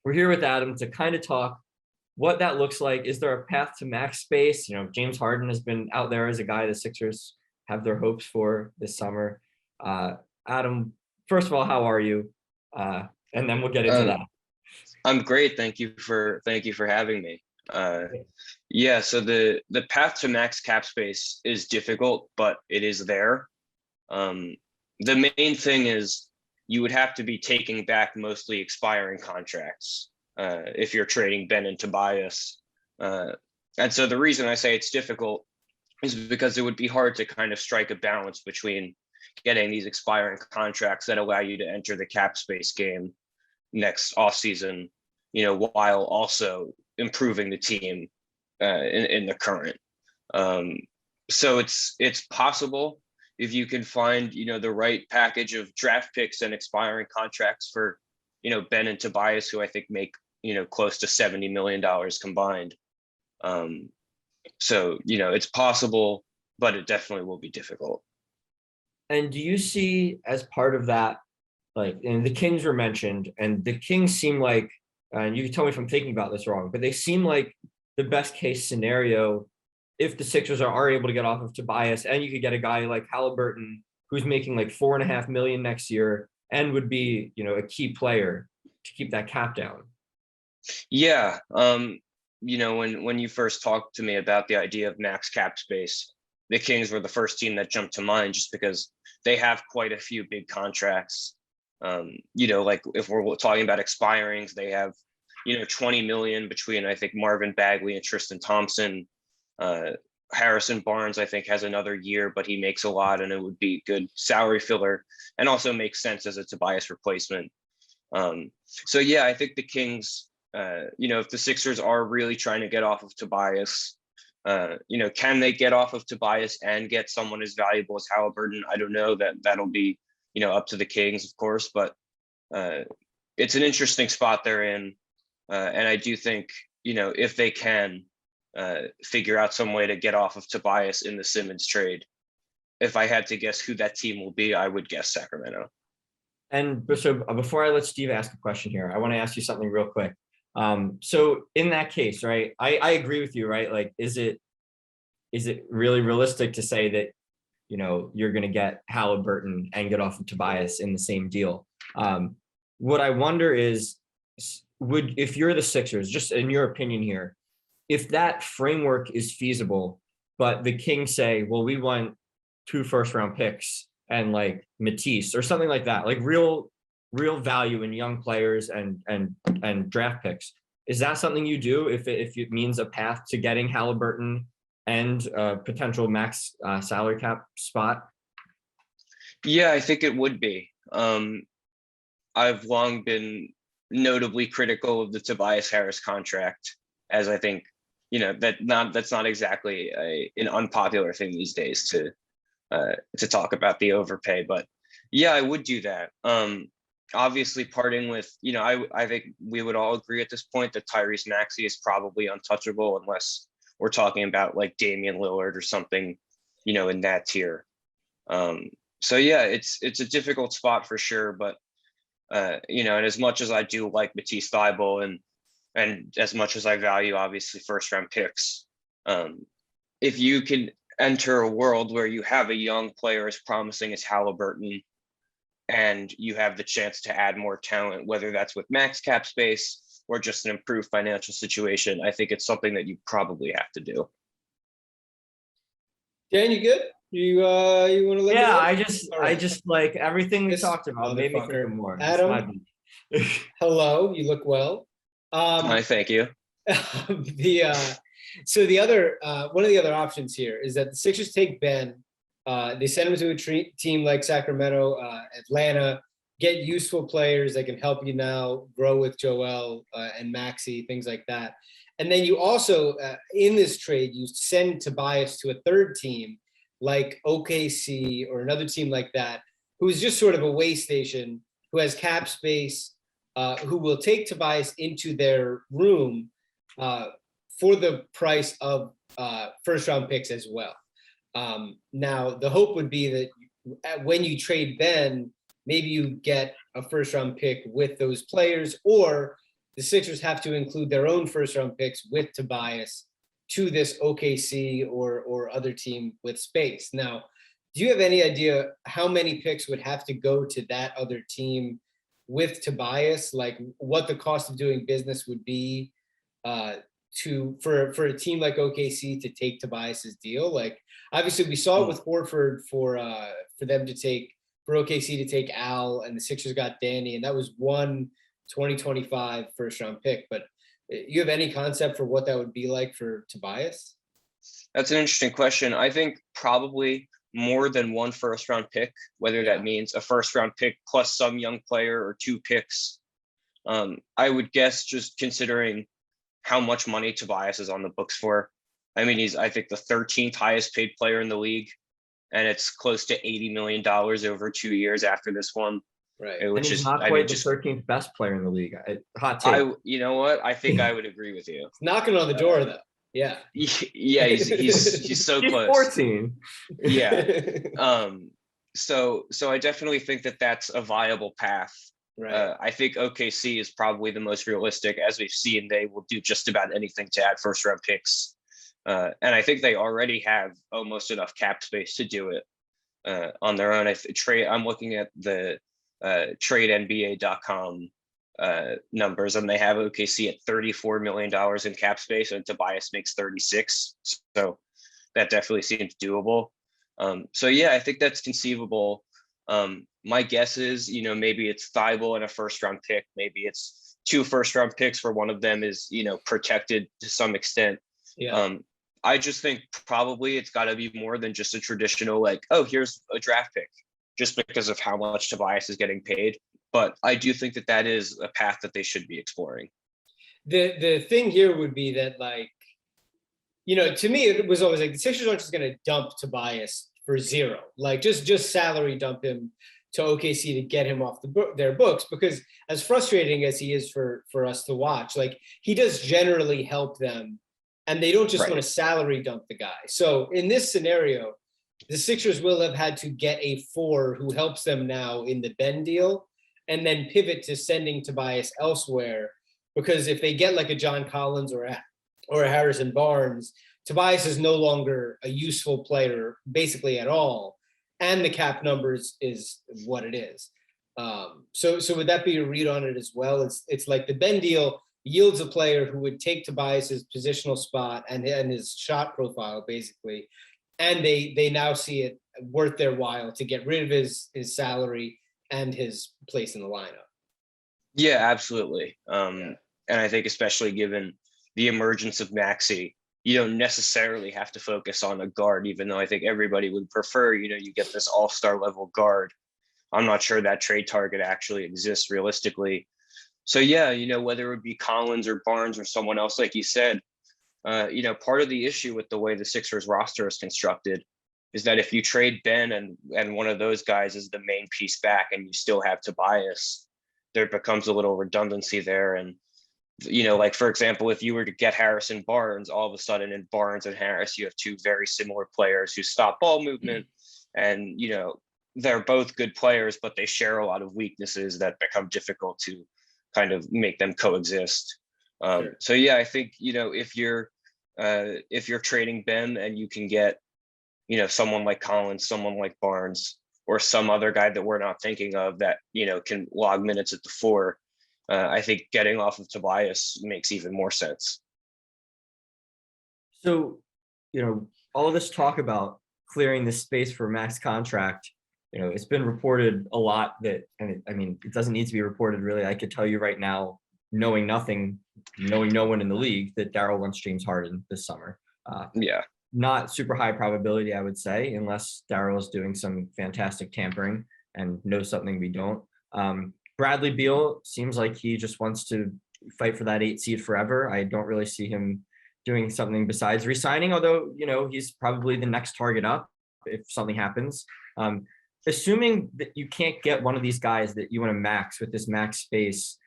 we're here with Adam to kind of talk what that looks like. Is there a path to max space? James Harden has been out there as a guy the Sixers have their hopes for this summer. Adam, first of all, how are you? And then we'll get into that. I'm great. Thank you for having me. Yeah, so the path to max cap space is difficult, but it is there. The main thing is you would have to be taking back mostly expiring contracts if you're trading Ben and Tobias. And so the reason I say it's difficult is because it would be hard to kind of strike a balance between getting these expiring contracts that allow you to enter the cap space game next offseason, while also improving the team in the current. So it's possible if you can find, the right package of draft picks and expiring contracts for, Ben and Tobias, who I think make, close to $70 million combined. So, it's possible, but it definitely will be difficult. And do you see as part of that, and the Kings were mentioned, and the Kings seem like, and you can tell me if I'm thinking about this wrong, but they seem like the best case scenario if the Sixers are able to get off of Tobias, and you could get a guy like Halliburton who's making like $4.5 million next year and would be, a key player to keep that cap down. Yeah. When you first talked to me about the idea of max cap space, the Kings were the first team that jumped to mind just because they have quite a few big contracts. Like if we're talking about expirings, they have, 20 million between, I think, Marvin Bagley and Tristan Thompson. Harrison Barnes, I think, has another year, but he makes a lot and it would be good salary filler and also makes sense as a Tobias replacement. So yeah, I think the Kings, if the Sixers are really trying to get off of Tobias, can they get off of Tobias and get someone as valuable as Halliburton? I don't know. That'll be, up to the Kings, of course, but it's an interesting spot they're in. And I do think, if they can figure out some way to get off of Tobias in the Simmons trade, if I had to guess who that team will be, I would guess Sacramento. And so before I let Steve ask a question here, I want to ask you something real quick. So in that case, right, I agree with you, right? Like, is it really realistic to say that, you know, you're going to get Halliburton and get off of Tobias in the same deal? What I wonder is, if you're the Sixers, just in your opinion here, if that framework is feasible, but the Kings say, well, we want 2 first-round picks and like Matisse or something like that, like real value in young players and draft picks. Is that something you do if it means a path to getting Halliburton and potential max salary cap spot? Yeah, I think it would be. I've long been notably critical of the Tobias Harris contract, as I think, you know, that's not exactly an unpopular thing these days to talk about the overpay. But yeah, I would do that. Obviously parting with, you know, I think we would all agree at this point that Tyrese Maxey is probably untouchable unless we're talking about like Damian Lillard or something, you know, in that tier. So yeah, it's a difficult spot for sure, but you know, and as much as I do like Matisse Thybulle and as much as I value obviously first round picks, if you can enter a world where you have a young player as promising as Halliburton and you have the chance to add more talent, whether that's with max cap space or just an improved financial situation, I think it's something that you probably have to do. Dan, you good? You want to let me Yeah, know? I just like everything we This talked about made me think of more. Adam, hello, you look well. I thank you. So the other one of the other options here is that the Sixers take Ben, they send him to a team like Sacramento, Atlanta, get useful players that can help you now grow with Joel and Maxey, things like that. And then you also, in this trade, you send Tobias to a third team like OKC or another team like that, who's just sort of a way station, who has cap space, who will take Tobias into their room for the price of first round picks as well. Now, the hope would be that when you trade Ben, maybe you get a first round pick with those players, or the Sixers have to include their own first round picks with Tobias to this OKC or other team with space. Now, do you have any idea how many picks would have to go to that other team with Tobias? Like what the cost of doing business would be for a team like OKC to take Tobias's deal? Like obviously we saw it with Horford for OKC to take Al, and the Sixers got Danny, and that was one 2025 first round pick. But you have any concept for what that would be like for Tobias? That's an interesting question. I think probably more than one first round pick, whether that means a first round pick plus some young player or 2 picks. I would guess, just considering how much money Tobias is on the books for. I mean, he's, I think, the 13th highest paid player in the league, and it's close to $80 million over 2 years after this one. Right. Which is not quite the 13th best player in the league. Hot take. You know what? I think I would agray with you. It's knocking on the door though. Yeah. Yeah, he's so He's close. 14. Yeah. So I definitely think that that's a viable path. Right. I think OKC is probably the most realistic. As we've seen, they will do just about anything to add first round picks. And I think they already have almost enough cap space to do it on their own. I'm looking at the tradenba.com numbers, and they have OKC at $34 million in cap space, and Tobias makes 36. So that definitely seems doable. So yeah, I think that's conceivable. My guess is, you know, maybe it's Thybulle and a first round pick. Maybe it's 2 first round picks where one of them is, you know, protected to some extent. Yeah. I just think probably it's got to be more than just a traditional, like, oh, here's a draft pick, just because of how much Tobias is getting paid. But I do think that that is a path that they should be exploring. The thing here would be that, like, you know, to me, it was always like the Sixers aren't just going to dump Tobias for zero, like just salary dump him to OKC to get him off their books, because as frustrating as he is for us to watch, like he does generally help them, and they don't just want to salary dump the guy. So in this scenario, the Sixers will have had to get a 4 who helps them now in the Ben deal, and then pivot to sending Tobias elsewhere. Because if they get like a John Collins or a Harrison Barnes, Tobias is no longer a useful player basically at all, and the cap numbers is what it is. So would that be a read on it as well? It's like the Ben deal yields a player who would take Tobias's positional spot and his shot profile basically, and they now see it worth their while to get rid of his salary and his place in the lineup. Yeah, absolutely. And I think especially given the emergence of Maxey, you don't necessarily have to focus on a guard, even though I think everybody would prefer, you get this all-star level guard. I'm not sure that trade target actually exists realistically. So yeah, whether it would be Collins or Barnes or someone else, like you said, part of the issue with the way the Sixers roster is constructed is that if you trade Ben and one of those guys is the main piece back and you still have Tobias, there becomes a little redundancy there. And, like, for example, if you were to get Harrison Barnes, all of a sudden in Barnes and Harris, you have two very similar players who stop ball movement. And, they're both good players, but they share a lot of weaknesses that become difficult to kind of make them coexist. Sure. So yeah, I think, if you're trading Ben and you can get, someone like Collins, someone like Barnes, or some other guy that we're not thinking of that, can log minutes at the 4, I think getting off of Tobias makes even more sense. So, all this talk about clearing the space for max contract, it's been reported a lot that, and it doesn't need to be reported really. I could tell you right now, knowing nothing, knowing no one in the league, that Daryl wants James Harden this summer. Yeah. Not super high probability, I would say, unless Daryl is doing some fantastic tampering and knows something we don't. Bradley Beal seems like he just wants to fight for that 8 seed forever. I don't really see him doing something besides resigning, although, he's probably the next target up if something happens. Assuming that you can't get one of these guys that you want to max with this max space,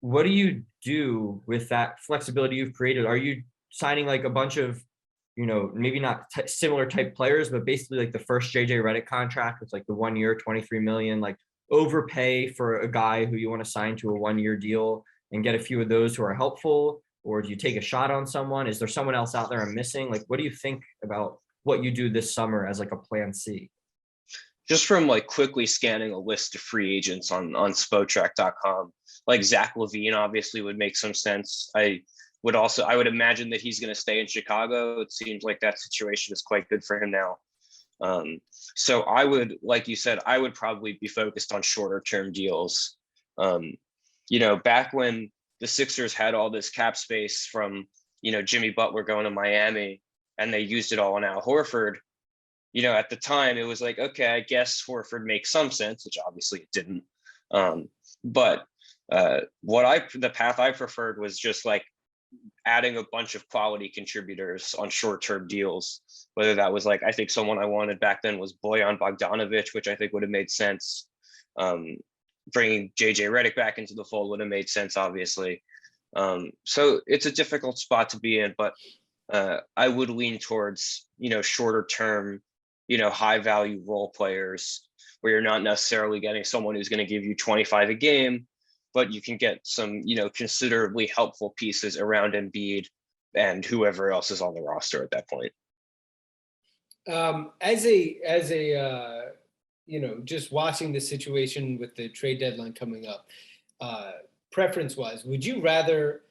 what do you do with that flexibility you've created? Are you signing like a bunch of, maybe not similar type players, but basically like the first JJ Redick contract with like the 1 year, 23 million, like overpay for a guy who you want to sign to a 1 year deal and get a few of those who are helpful? Or do you take a shot on someone? Is there someone else out there I'm missing? Like, what do you think about what you do this summer as like a plan C? Just from like quickly scanning a list of free agents on Spotrac.com, like Zach LaVine obviously would make some sense. I would imagine that he's going to stay in Chicago. It seems like that situation is quite good for him now. So I would, like you said, I would probably be focused on shorter term deals. Back when the Sixers had all this cap space from, Jimmy Butler going to Miami and they used it all on Al Horford, at the time it was like, okay, I guess Horford makes some sense, which obviously it didn't. But the path I preferred was just like adding a bunch of quality contributors on short-term deals, whether that was like, I think someone I wanted back then was Bojan Bogdanovic, which I think would have made sense. Bringing JJ Redick back into the fold would have made sense, obviously. So it's a difficult spot to be in, but I would lean towards, shorter term, high value role players where you're not necessarily getting someone who's going to give you 25 a game, but you can get some, considerably helpful pieces around Embiid and whoever else is on the roster at that point. Just watching the situation with the trade deadline coming up, preference-wise, would you rather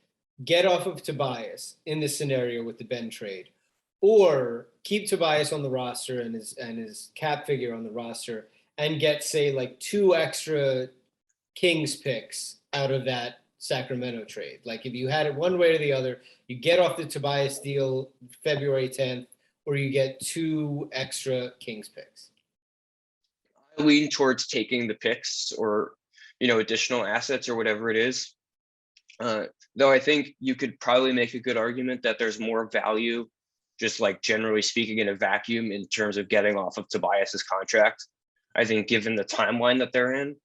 get off of Tobias in this scenario with the Ben trade, or keep Tobias on the roster and his cap figure on the roster and get, say, like 2 extra Kings picks out of that Sacramento trade? Like, if you had it one way or the other, you get off the Tobias deal February 10th, or you get 2 extra Kings picks. I lean towards taking the picks or, additional assets or whatever it is. Though I think you could probably make a good argument that there's more value, just like generally speaking, in a vacuum in terms of getting off of Tobias's contract. I think given the timeline that they're in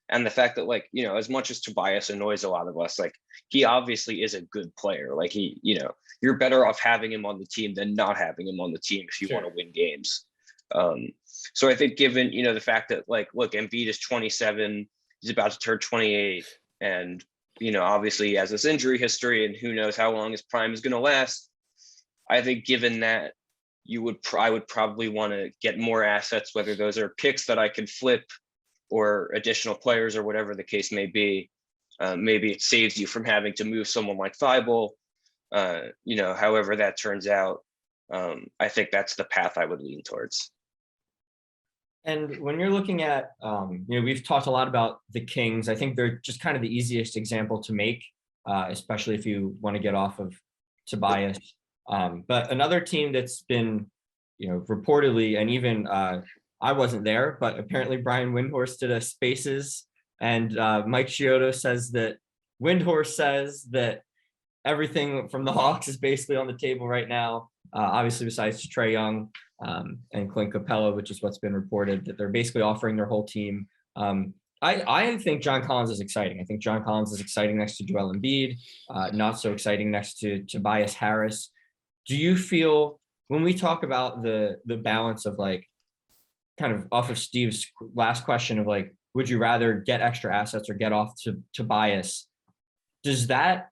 and the fact that, like, as much as Tobias annoys a lot of us, like, he obviously is a good player. Like, you're better off having him on the team than not having him on the team if you want to win games. So I think given, the fact that like, look, Embiid is 27, he's about to turn 28, and, obviously he has this injury history and who knows how long his prime is going to last. I think given that, I would probably want to get more assets, whether those are picks that I can flip or additional players or whatever the case may be. Maybe it saves you from having to move someone like Thibault, however that turns out. I think that's the path I would lean towards. And when you're looking at, we've talked a lot about the Kings. I think they're just kind of the easiest example to make, especially if you want to get off of Tobias. But another team that's been, reportedly, and even I wasn't there, but apparently Brian Windhorst did a Spaces, and Mike Chiodo says that Windhorst says that everything from the Hawks is basically on the table right now. Obviously, besides Trae Young and Clint Capella, which is what's been reported, that they're basically offering their whole team. I think John Collins is exciting. I think John Collins is exciting next to Joel Embiid, not so exciting next to Tobias Harris. Do you feel, when we talk about the balance of like, kind of off of Steve's last question of like, would you rather get extra assets or get off to Tobias? Does that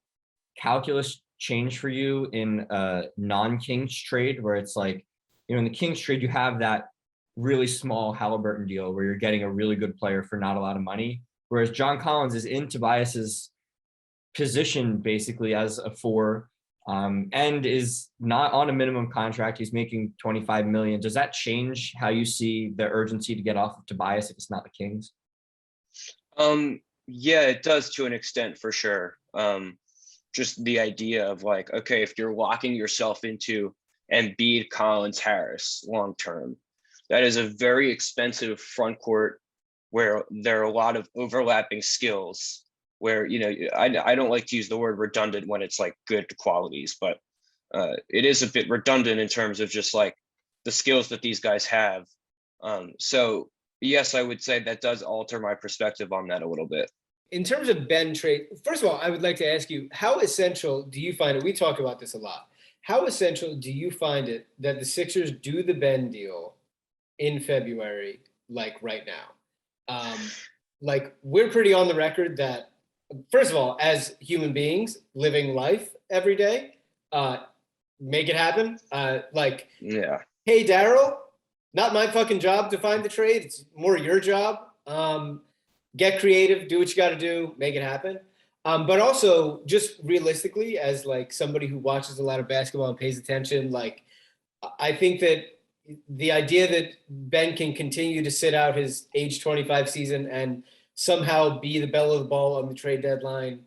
calculus change for you in a non-Kings trade, where it's like, in the Kings trade, you have that really small Halliburton deal where you're getting a really good player for not a lot of money, whereas John Collins is in Tobias's position basically as a 4, and is not on a minimum contract. He's making $25 million. Does that change how you see the urgency to get off of Tobias if it's not the Kings? Yeah, it does to an extent, for sure. Just the idea of like, okay, if you're locking yourself into Embiid, Collins, Harris long term, that is a very expensive front court where there are a lot of overlapping skills, where, I don't like to use the word redundant when it's like good qualities, but it is a bit redundant in terms of just like the skills that these guys have. So yes, I would say that does alter my perspective on that a little bit. In terms of Ben trade, first of all, I would like to ask you, how essential do you find it? We talk about this a lot. How essential do you find it that the Sixers do the Ben deal in February, like right now? Like, we're pretty on the record that, first of all, as human beings living life every day, make it happen. Yeah. Hey, Daryl, not my fucking job to find the trade. It's more your job. Get creative, do what you got to do, make it happen. But also, just realistically, as like somebody who watches a lot of basketball and pays attention, like, I think that the idea that Ben can continue to sit out his age 25 season and somehow be the belle of the ball on the trade deadline,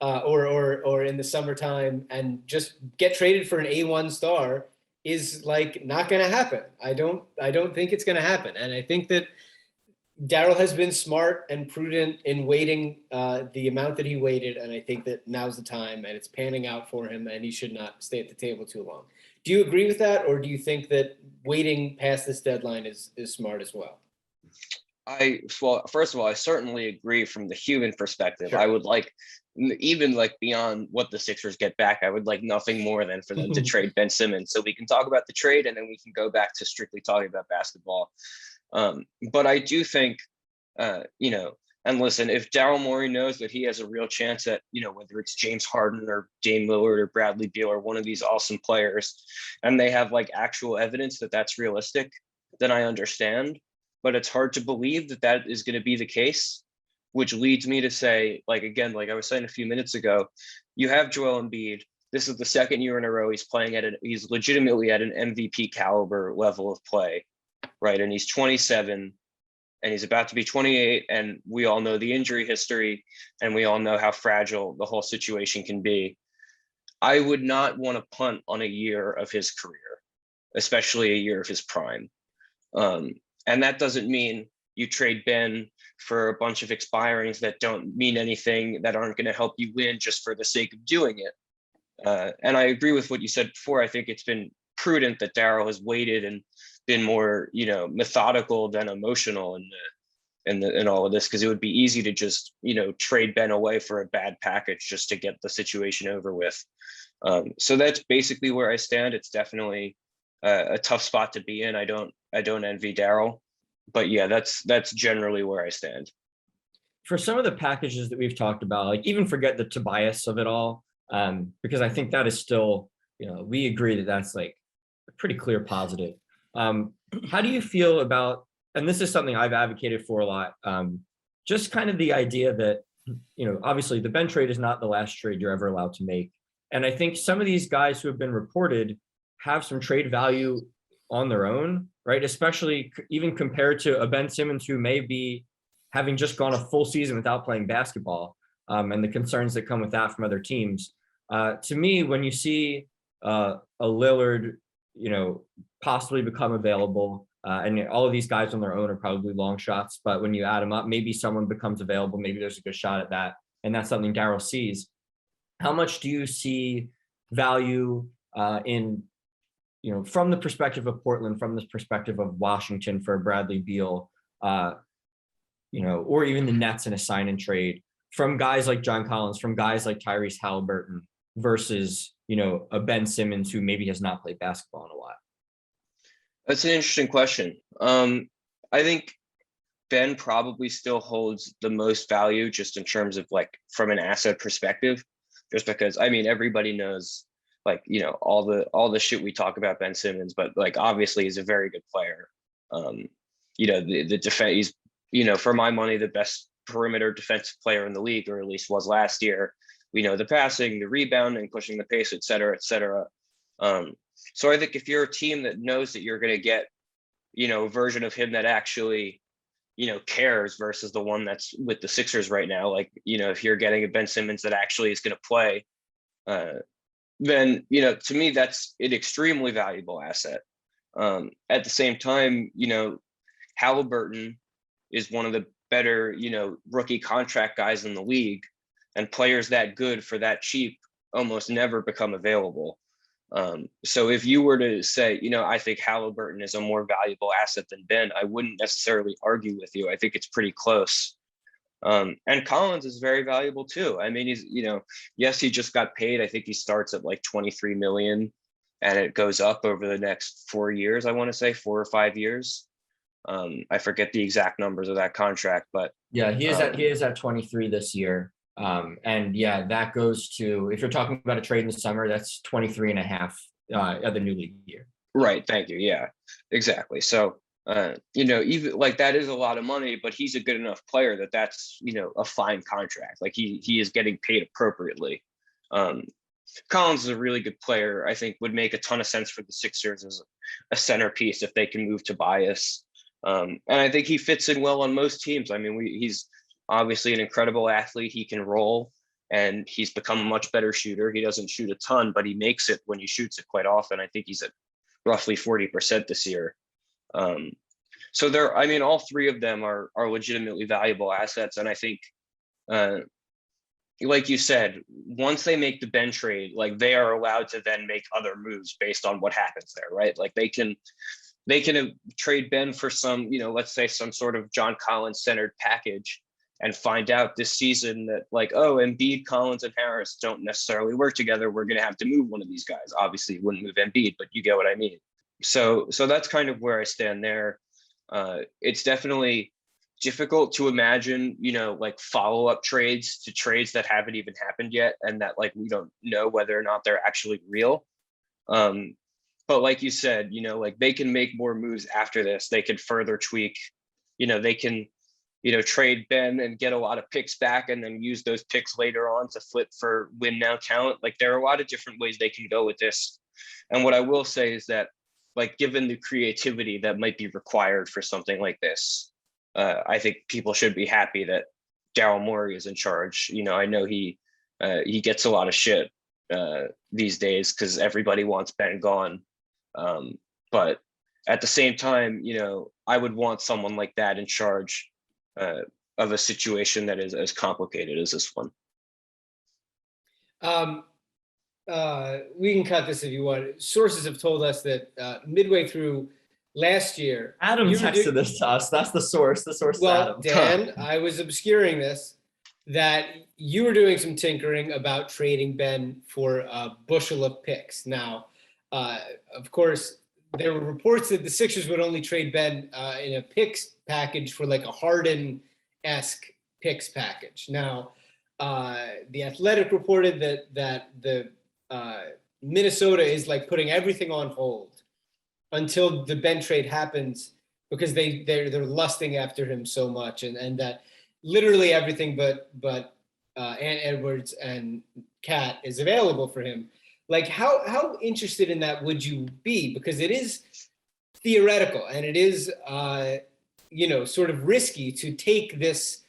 or in the summertime, and just get traded for an A1 star is like not going to happen. I don't think it's going to happen, and I think that Daryl has been smart and prudent in waiting the amount that he waited, and I think that now's the time, and it's panning out for him, and he should not stay at the table too long. Do you agree with that, or do you think that waiting past this deadline is smart as well? Well, first of all, I certainly agree from the human perspective. Sure. I would like, even like beyond what the Sixers get back, I would like nothing more than for them to trade Ben Simmons, so we can talk about the trade and then we can go back to strictly talking about basketball. But I do think, and listen, if Daryl Morey knows that he has a real chance at, whether it's James Harden or Dame Lillard or Bradley Beal or one of these awesome players, and they have like actual evidence that that's realistic, then I understand. But it's hard to believe that that is going to be the case, which leads me to say, like, again, like I was saying a few minutes ago, you have Joel Embiid. This is the second year in a row he's playing he's legitimately at an MVP caliber level of play, right? And he's 27 and he's about to be 28. And we all know the injury history and we all know how fragile the whole situation can be. I would not want to punt on a year of his career, especially a year of his prime. And that doesn't mean you trade Ben for a bunch of expirings that don't mean anything, that aren't going to help you win just for the sake of doing it. And I agree with what you said before. I think it's been prudent that Daryl has waited and been more, methodical than emotional in all of this, because it would be easy to just, trade Ben away for a bad package just to get the situation over with. So that's basically where I stand. It's definitely a tough spot to be in. I don't envy Daryl, but yeah, that's generally where I stand. For some of the packages that we've talked about, like even forget the Tobias of it all, because I think that is still, we agree that that's like a pretty clear positive. How do you feel about, and this is something I've advocated for a lot, just kind of the idea that, obviously the Ben trade is not the last trade you're ever allowed to make. And I think some of these guys who have been reported have some trade value on their own, right? Especially even compared to a Ben Simmons who may be having just gone a full season without playing basketball, and the concerns that come with that from other teams. To me, when you see a Lillard, possibly become available, and all of these guys on their own are probably long shots, but when you add them up, maybe someone becomes available, maybe there's a good shot at that, and that's something Daryl sees. How much do you see value in, from the perspective of Portland, from the perspective of Washington for Bradley Beal, or even the Nets in a sign and trade, from guys like John Collins, from guys like Tyrese Halliburton versus, a Ben Simmons who maybe has not played basketball in a while? That's an interesting question. I think Ben probably still holds the most value just in terms of like from an asset perspective, just because everybody knows all the shit we talk about Ben Simmons, but like obviously he's a very good player. The defense, he's for my money the best perimeter defensive player in the league, or at least was last year. We know the passing, the rebounding, pushing the pace, et cetera, et cetera. So I think if you're a team that knows that you're going to get, a version of him that actually, cares versus the one that's with the Sixers right now, if you're getting a Ben Simmons that actually is going to play, then, to me, that's an extremely valuable asset. At the same time, Halliburton is one of the better, rookie contract guys in the league, and players that good for that cheap almost never become available. So if you were to say, I think Halliburton is a more valuable asset than Ben, I wouldn't necessarily argue with you. I think it's pretty close. And Collins is very valuable too. He's, yes, he just got paid. I think he starts at like 23 million and it goes up over the next 4 years. I want to say 4 or 5 years. I forget the exact numbers of that contract, but yeah, he is at 23 this year. And yeah, that goes to, if you're talking about a trade in the summer, that's 23 and a half of the new league year. Right. Thank you. Yeah, exactly. So, even like that is a lot of money, but he's a good enough player that's, a fine contract. Like he is getting paid appropriately. Collins is a really good player. I think would make a ton of sense for the Sixers as a centerpiece if they can move Tobias. And I think he fits in well on most teams. He's obviously an incredible athlete. He can roll and he's become a much better shooter. He doesn't shoot a ton, but he makes it when he shoots it quite often. I think he's at roughly 40% this year. So all three of them are legitimately valuable assets. And I think, like you said, once they make the Ben trade, they are allowed to then make other moves based on what happens there, right? They can trade Ben for some, let's say some sort of John Collins centered package, and find out this season that Embiid, Collins, and Harris don't necessarily work together. We're going to have to move one of these guys. Obviously, you wouldn't move Embiid, but you get what I mean. So that's kind of where I stand there. It's definitely difficult to imagine, follow-up trades to trades that haven't even happened yet, and that we don't know whether or not they're actually real. But like you said, they can make more moves after this. They can further tweak. They can trade Ben and get a lot of picks back and then use those picks later on to flip for win now talent. There are a lot of different ways they can go with this. And what I will say is that, given the creativity that might be required for something like this, I think people should be happy that Daryl Morey is in charge. I know he gets a lot of shit these days because everybody wants Ben gone. But at the same time, I would want someone like that in charge of a situation that is as complicated as this one. We can cut this if you want. Sources have told us that midway through last year, Adam texted this to us. That's the source. The source is Adam. Dan, I was obscuring this, that you were doing some tinkering about trading Ben for a bushel of picks. Now, of course, there were reports that the Sixers would only trade Ben in a picks package for like a Harden-esque picks package. Now, the Athletic reported that the Minnesota is like putting everything on hold until the Ben trade happens because they're lusting after him so much, and that literally everything but Ant Edwards and Cat is available for him. Like how interested in that would you be? Because it is theoretical and it is sort of risky to take this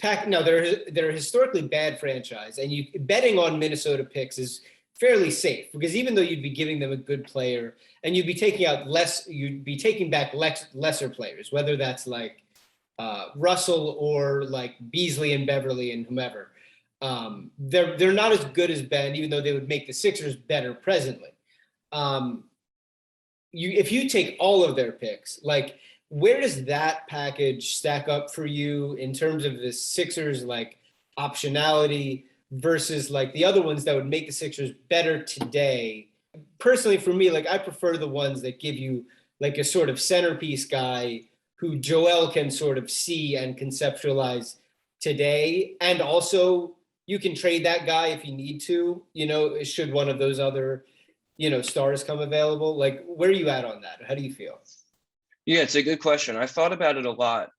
pack. Now they're a historically bad franchise, and betting on Minnesota picks is fairly safe because even though you'd be giving them a good player and you'd be taking back lesser players, whether that's like Russell or like Beasley and Beverly and whomever. They're not as good as Ben, even though they would make the Sixers better presently. If you take all of their picks, like where does that package stack up for you in terms of the Sixers like optionality versus like the other ones that would make the Sixers better today? Personally, for me, like I prefer the ones that give you like a sort of centerpiece guy who Joel can sort of see and conceptualize today, and also you can trade that guy if you need to, should one of those other, stars come available. Like, where are you at on that? How do you feel? Yeah, it's a good question. I thought about it a lot.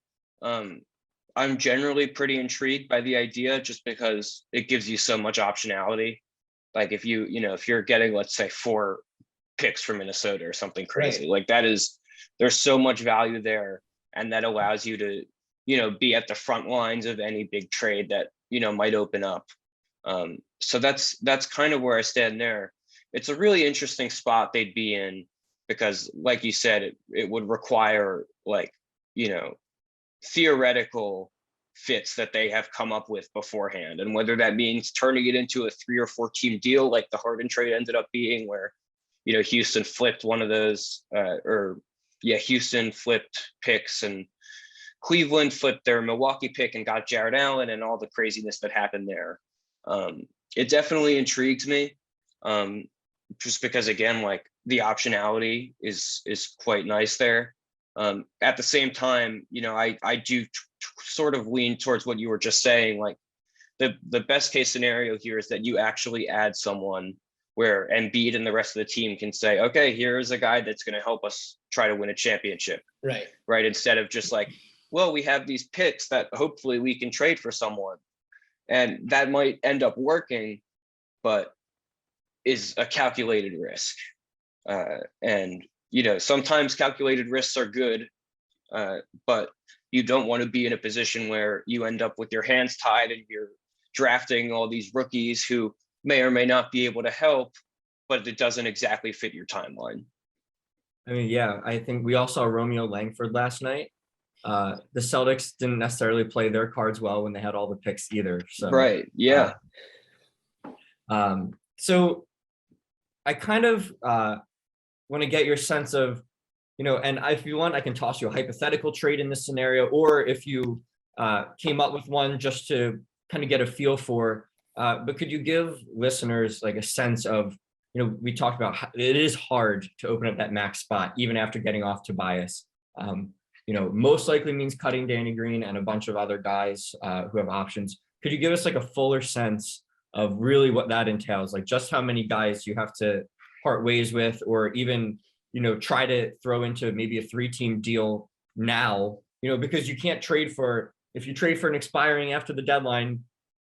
I'm generally pretty intrigued by the idea just because it gives you so much optionality. Like if if you're getting, let's say 4 picks from Minnesota or something crazy, right. Like there's so much value there. And that allows you to, be at the front lines of any big trade that, might open up. So that's kind of where I stand there. It's a really interesting spot they'd be in because like you said, it would require like, theoretical fits that they have come up with beforehand. And whether that means turning it into a 3 or 4 team deal, like the Harden trade ended up being where, Houston flipped one of those Houston flipped picks and Cleveland flipped their Milwaukee pick and got Jared Allen and all the craziness that happened there. It definitely intrigues me just because, again, like the optionality is quite nice there. At the same time, I do sort of lean towards what you were just saying. Like the best case scenario here is that you actually add someone where Embiid and the rest of the team can say, okay, here's a guy that's going to help us try to win a championship. Right. Instead of just like, well, we have these picks that hopefully we can trade for someone. And that might end up working, but is a calculated risk. And, sometimes calculated risks are good, but you don't want to be in a position where you end up with your hands tied and you're drafting all these rookies who may or may not be able to help, but it doesn't exactly fit your timeline. I mean, yeah, I think we all saw Romeo Langford last night. The Celtics didn't necessarily play their cards well when they had all the picks either. So right, yeah. So I kind of want to get your sense of, and if you want, I can toss you a hypothetical trade in this scenario, or if you came up with one just to kind of get a feel for. But could you give listeners like a sense of, we talked about how it is hard to open up that max spot even after getting off Tobias. Most likely means cutting Danny Green and a bunch of other guys who have options. Could you give us like a fuller sense of really what that entails? Like just how many guys you have to part ways with, or even, try to throw into maybe a 3-team deal now, because you can't if you trade for an expiring after the deadline,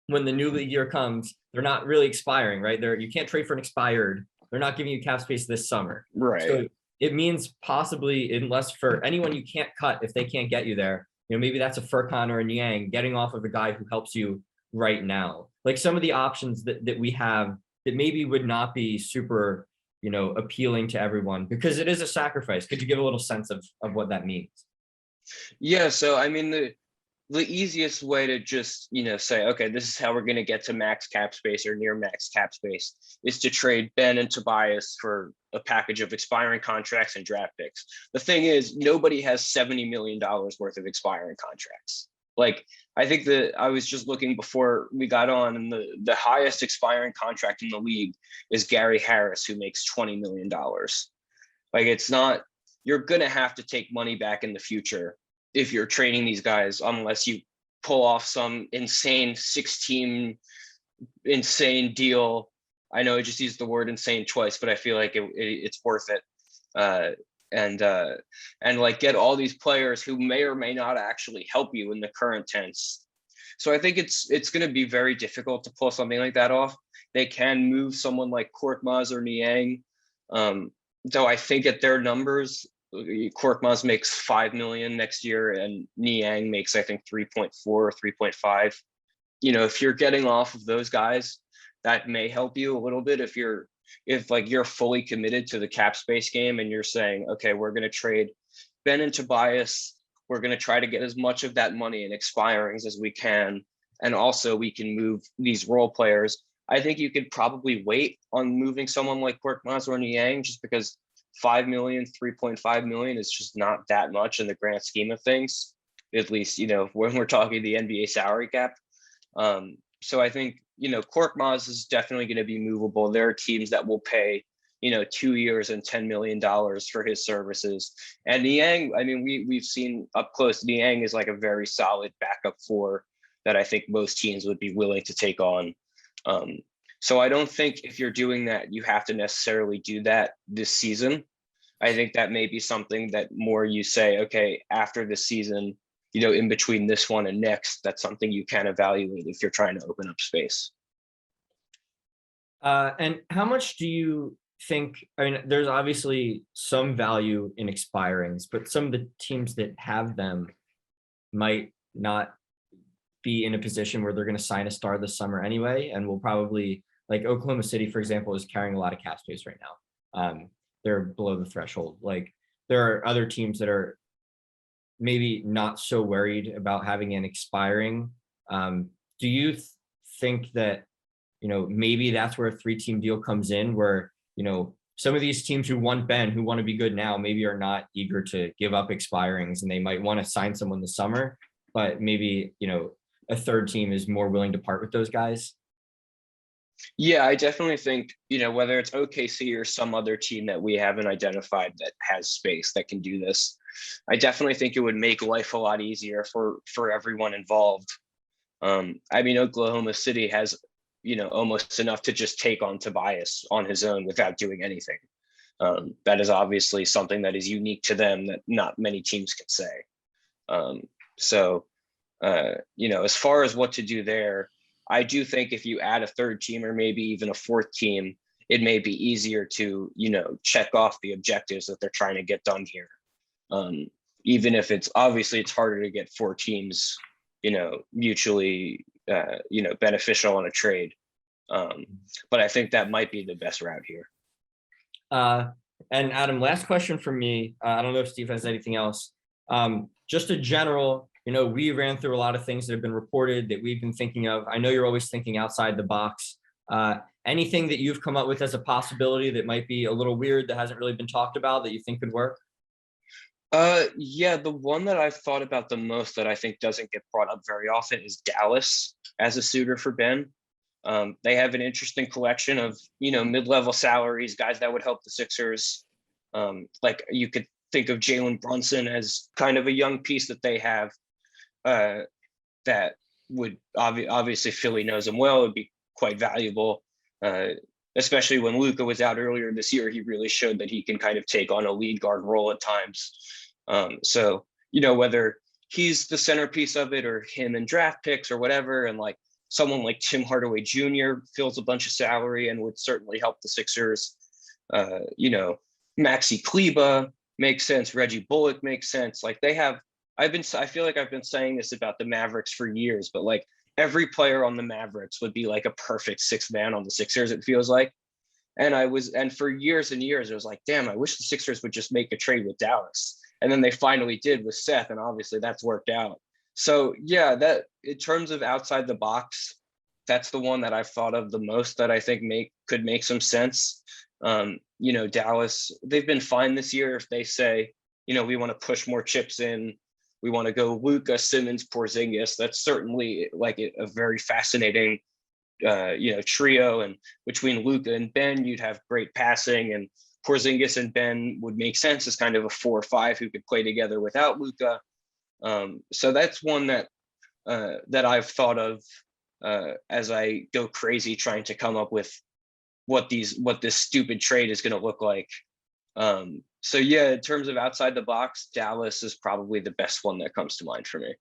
when the new league year comes, they're not really expiring, right? You can't trade for an expired. They're not giving you cap space this summer. Right. So it means possibly, unless for anyone you can't cut if they can't get you there, maybe that's a Furkan or a Niang getting off of a guy who helps you right now. Like some of the options that we have that maybe would not be super, appealing to everyone because it is a sacrifice. Could you give a little sense of what that means? Yeah. So, I mean, the easiest way to just, say, okay, this is how we're going to get to max cap space or near max cap space is to trade Ben and Tobias for a package of expiring contracts and draft picks. The thing is, nobody has $70 million worth of expiring contracts. Like, I think that I was just looking before we got on, and the highest expiring contract in the league is Gary Harris, who makes $20 million. Like it's not, you're going to have to take money back in the future if you're trading these guys, unless you pull off some insane 6-team insane deal. I know I just used the word insane twice, but I feel like it's worth it. And like get all these players who may or may not actually help you in the current tense. So I think it's going to be very difficult to pull something like that off. They can move someone like Korkmaz or Niang. Though I think at their numbers, Korkmaz makes 5 million next year and Niang makes, I think, 3.4 or 3.5. You know, if you're getting off of those guys, that may help you a little bit. If like you're fully committed to the cap space game and you're saying, okay, we're going to trade Ben and Tobias, we're going to try to get as much of that money in expirings as we can. And also we can move these role players. I think you could probably wait on moving someone like Korkmaz or Niang, just because 5 million, 3.5 million is just not that much in the grand scheme of things. At least, you know, when we're talking the NBA salary cap. So I think, you know, Korkmaz is definitely going to be movable. There are teams that will pay, you know, 2 years and $10 million for his services. And Niang, I mean, we've seen up close, Niang is like a very solid backup four that I think most teams would be willing to take on. So I don't think if you're doing that, you have to necessarily do that this season. I think that may be something that more you say, okay, after this season, you know, in between this one and next, that's something you can evaluate if you're trying to open up space. And how much do you think, I mean, there's obviously some value in expirings, but some of the teams that have them might not be in a position where they're going to sign a star this summer anyway, and will probably, like Oklahoma City, for example, is carrying a lot of cap space right now. They're below the threshold. Like there are other teams that are maybe not so worried about having an expiring. Do you think that, you know, maybe that's where a 3-team deal comes in, where, you know, some of these teams who want Ben, who want to be good now, maybe are not eager to give up expirings, and they might want to sign someone this summer, but maybe, you know, a third team is more willing to part with those guys? Yeah, I definitely think, you know, whether it's OKC or some other team that we haven't identified that has space that can do this, I definitely think it would make life a lot easier for everyone involved. I mean, Oklahoma City has, you know, almost enough to just take on Tobias on his own without doing anything. That is obviously something that is unique to them that not many teams can say. You know, as far as what to do there, I do think if you add a third team or maybe even a fourth team, it may be easier to, you know, check off the objectives that they're trying to get done here. Even if it's obviously it's harder to get 4 teams, you know, mutually, you know, beneficial on a trade. But I think that might be the best route here. And Adam, last question from me. I don't know if Steve has anything else. Just a general, you know, we ran through a lot of things that have been reported that we've been thinking of. I know you're always thinking outside the box. Anything that you've come up with as a possibility that might be a little weird that hasn't really been talked about that you think could work? Yeah, the one that I've thought about the most that I think doesn't get brought up very often is Dallas as a suitor for Ben. They have an interesting collection of, you know, mid-level salaries, guys that would help the Sixers. Like you could think of Jalen Brunson as kind of a young piece that they have that would obviously Philly knows him well, would be quite valuable. Especially when Luka was out earlier this year, he really showed that he can kind of take on a lead guard role at times. So, you know, whether he's the centerpiece of it or him and draft picks or whatever, and like someone like Tim Hardaway Jr. fills a bunch of salary and would certainly help the Sixers. You know, Maxi Kleba makes sense. Reggie Bullock makes sense. Like they have, I feel like I've been saying this about the Mavericks for years, but like every player on the Mavericks would be like a perfect 6th man on the Sixers, it feels like. And for years and years, it was like, damn, I wish the Sixers would just make a trade with Dallas. And then they finally did with Seth, and obviously that's worked out. So yeah, that in terms of outside the box, that's the one that I've thought of the most that I think could make some sense. You know, Dallas, they've been fine this year if they say, you know, we want to push more chips in. We want to go Luka, Simmons, Porzingis. That's certainly like a very fascinating, you know, trio. And between Luka and Ben, you'd have great passing, and Porzingis and Ben would make sense as kind of a 4 or 5 who could play together without Luka. So that's one that I've thought of as I go crazy trying to come up with what this stupid trade is going to look like. So yeah, in terms of outside the box, Dallas is probably the best one that comes to mind for me.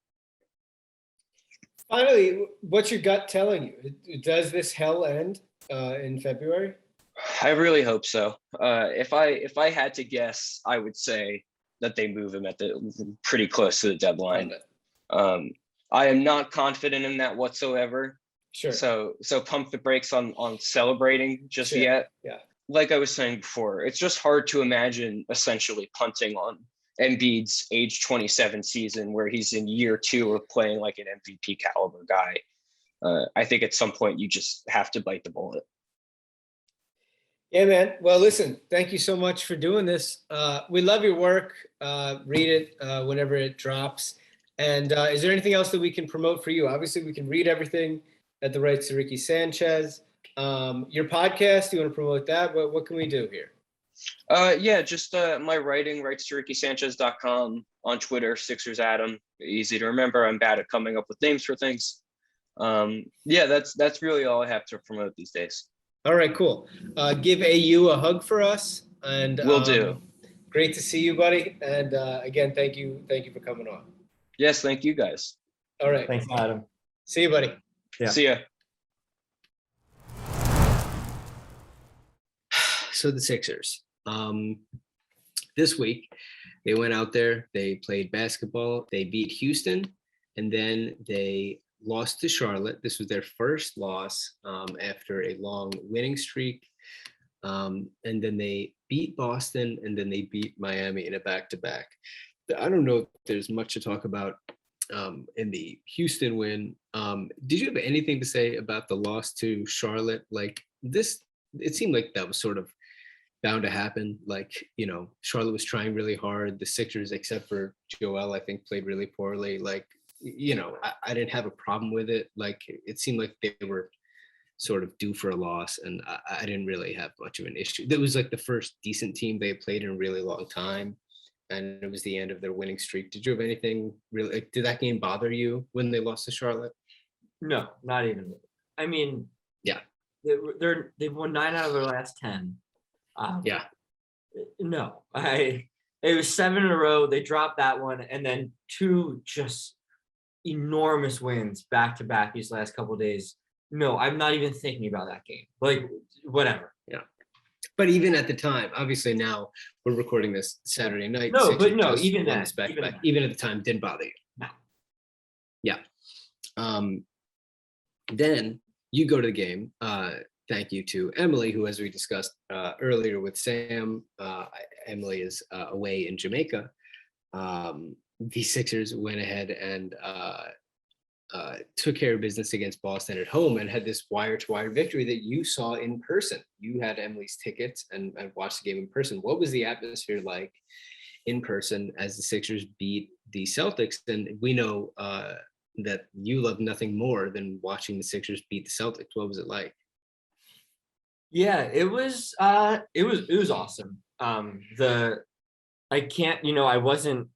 Finally, what's your gut telling you? Does this hell end in February? I really hope so. If I had to guess, I would say that they move him at pretty close to the deadline. I am not confident in that whatsoever. Sure. So pump the brakes on celebrating just yet. Yeah. Like I was saying before, it's just hard to imagine essentially punting on Embiid's age 27 season where he's in year 2 of playing like an MVP caliber guy. I think at some point you just have to bite the bullet. Yeah, man. Well, listen, thank you so much for doing this. We love your work. Read it whenever it drops. And is there anything else that we can promote for you? Obviously, we can read everything at the Rights to Ricky Sanchez. Your podcast, you want to promote that? What can we do here? Yeah, just my writing, rightstoRickySanchez.com, on Twitter, Sixers Adam. Easy to remember. I'm bad at coming up with names for things. Yeah, that's really all I have to promote these days. All right, cool. Give AU a hug for us, and Will do. Great to see you, buddy. And again, thank you for coming on. Yes, thank you guys. All right. Thanks, Adam. See you, buddy. Yeah. See ya. So the Sixers, this week, they went out there, they played basketball, they beat Houston, and then they lost to Charlotte. This was their first loss after a long winning streak. And then they beat Boston, and then they beat Miami in a back-to-back. I don't know if there's much to talk about in the Houston win. Did you have anything to say about the loss to Charlotte? Like this, it seemed like that was sort of bound to happen. Like, you know, Charlotte was trying really hard. The Sixers, except for Joel, I think played really poorly. Like, you know, I didn't have a problem with it. Like, it seemed like they were sort of due for a loss, and I didn't really have much of an issue. That was like the first decent team they played in a really long time, and it was the end of their winning streak. Did you have anything really, like, did that game bother you when they lost to Charlotte? No, not even. I mean, yeah, they've won 9 out of their last 10. Yeah. No, it was 7 in a row. They dropped that one, and then 2 just enormous wins back to back these last couple of days. No, I'm not even thinking about that game. Like, whatever. Yeah. But even at the time, obviously now we're recording this Saturday night. No, Sixers but no, just even won that, this back even back. that. Even at the time, didn't bother you. No. Yeah. Then you go to the game. Thank you to Emily, who, as we discussed earlier with Sam, Emily is away in Jamaica. The Sixers went ahead and took care of business against Boston at home and had this wire-to-wire victory that you saw in person. You had Emily's tickets and watched the game in person. What was the atmosphere like in person as the Sixers beat the Celtics? And we know that you love nothing more than watching the Sixers beat the Celtics. What was it like? Yeah, it was awesome. I can't, I wasn't,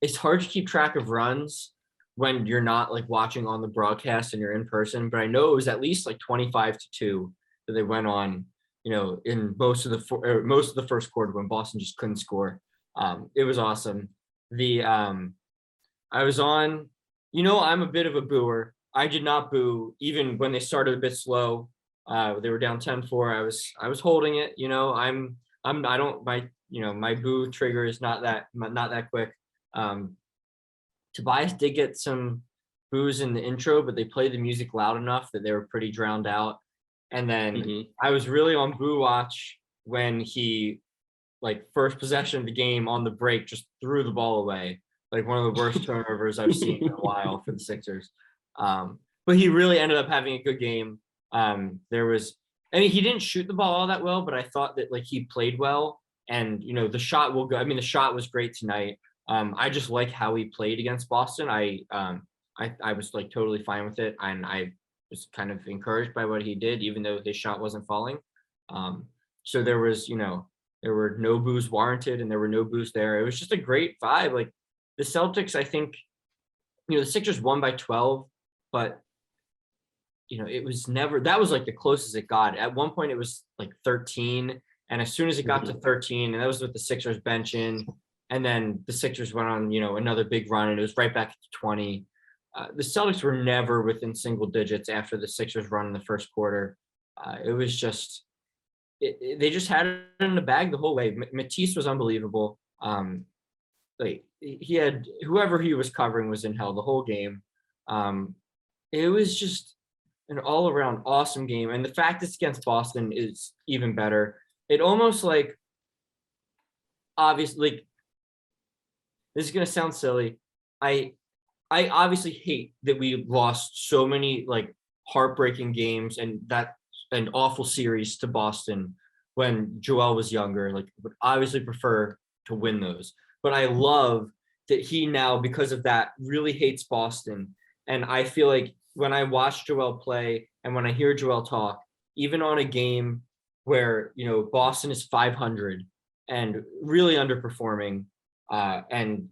it's hard to keep track of runs when you're not like watching on the broadcast and you're in person, but I know it was at least like 25-2 that they went on, in most of the first quarter when Boston just couldn't score. It was awesome. I was on, I'm a bit of a booer. I did not boo even when they started a bit slow. They were down 10-4. I was holding it, my boo trigger is not that quick. Tobias did get some boos in the intro, but they played the music loud enough that they were pretty drowned out. And then I was really on boo watch when he, like, first possession of the game on the break, just threw the ball away. Like one of the worst turnovers I've seen in a while for the Sixers. But he really ended up having a good game. He didn't shoot the ball all that well, but I thought that like he played well, and the shot will go. I mean, the shot was great tonight. I just like how he played against Boston. I was like totally fine with it, and I was kind of encouraged by what he did, even though the shot wasn't falling. So there was, there were no boos warranted and there were no boos there. It was just a great vibe. Like the Celtics, I think, the Sixers won by 12, but it was never, that was like the closest it got. At one point it was like 13. And as soon as it got to 13, and that was with the Sixers benching, and then the Sixers went on, another big run, and it was right back to 20. The Celtics were never within single digits after the Sixers run in the first quarter. It was just, they just had it in the bag the whole way. Matisse was unbelievable. Like he had, whoever he was covering was in hell the whole game. It was just an all around awesome game. And the fact it's against Boston is even better. It almost like, obviously, like, this is going to sound silly. I obviously hate that we lost so many like heartbreaking games and an awful series to Boston when Joel was younger. Like, would obviously prefer to win those. But I love that he now, because of that, really hates Boston. And I feel like when I watch Joel play and when I hear Joel talk, even on a game where, Boston is 500 and really underperforming, and,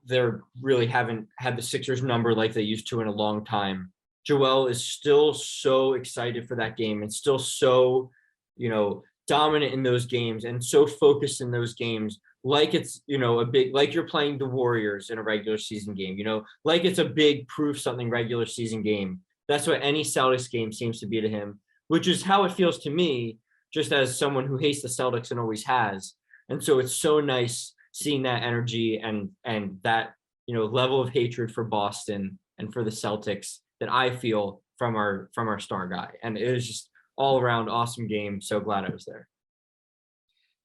they're really haven't had the Sixers number like they used to in a long time. Joel is still so excited for that game and still so, dominant in those games and so focused in those games. Like it's, a big, like you're playing the Warriors in a regular season game, like it's a big prove something regular season game. That's what any Celtics game seems to be to him, which is how it feels to me, just as someone who hates the Celtics and always has. And so it's so nice seeing that energy and that, level of hatred for Boston and for the Celtics that I feel from our star guy. And it was just all around awesome game. So glad I was there.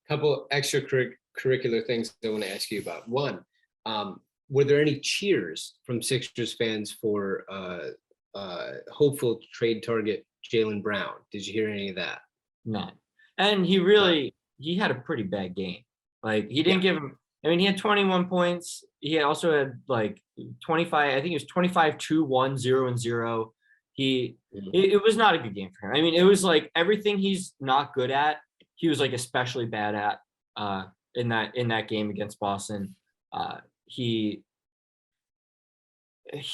Couple extracurricular things I want to ask you about. One, were there any cheers from Sixers fans for hopeful trade target Jaylen Brown? Did you hear any of that? None. And he had a pretty bad game. Like he didn't give him, he had 21 points. He also had like 25, I think it was 25, 2, 1, 0, and 0. It was not a good game for him. It was like everything he's not good at, he was like especially bad at in that game against Boston. He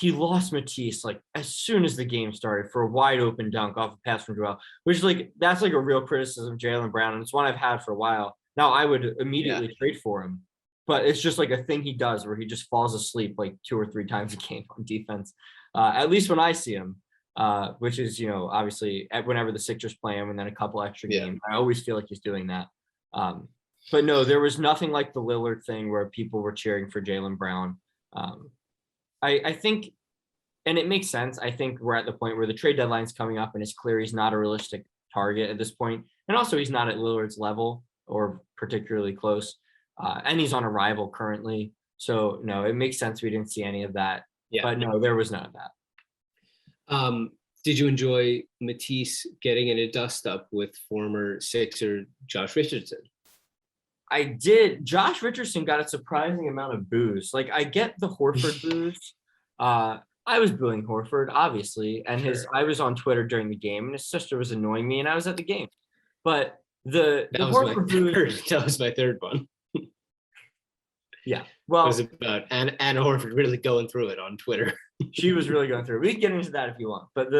lost Matisse like as soon as the game started for a wide open dunk off a pass from Joel, which is like, that's like a real criticism of Jaylen Brown. And it's one I've had for a while. Now I would immediately trade for him, but it's just like a thing he does where he just falls asleep like 2 or 3 times a game on defense. At least when I see him, which is, obviously whenever the Sixers play him and then a couple extra games, I always feel like he's doing that. But no, there was nothing like the Lillard thing where people were cheering for Jaylen Brown. I think, and it makes sense. I think we're at the point where the trade deadline's coming up and it's clear he's not a realistic target at this point. And also he's not at Lillard's level or particularly close. And he's on a rival currently. So no, it makes sense. We didn't see any of that, but no, there was none of that. Did you enjoy Matisse getting in a dust up with former Sixer Josh Richardson? I did. Josh Richardson got a surprising amount of boos. Like I get the Horford boos. I was booing Horford, obviously, and I was on Twitter during the game, and his sister was annoying me, and I was at the game. But the Horford boos. That was my third one. Yeah, well, it was about Anna Horford really going through it on Twitter. She was really going through it. We can get into that if you want. But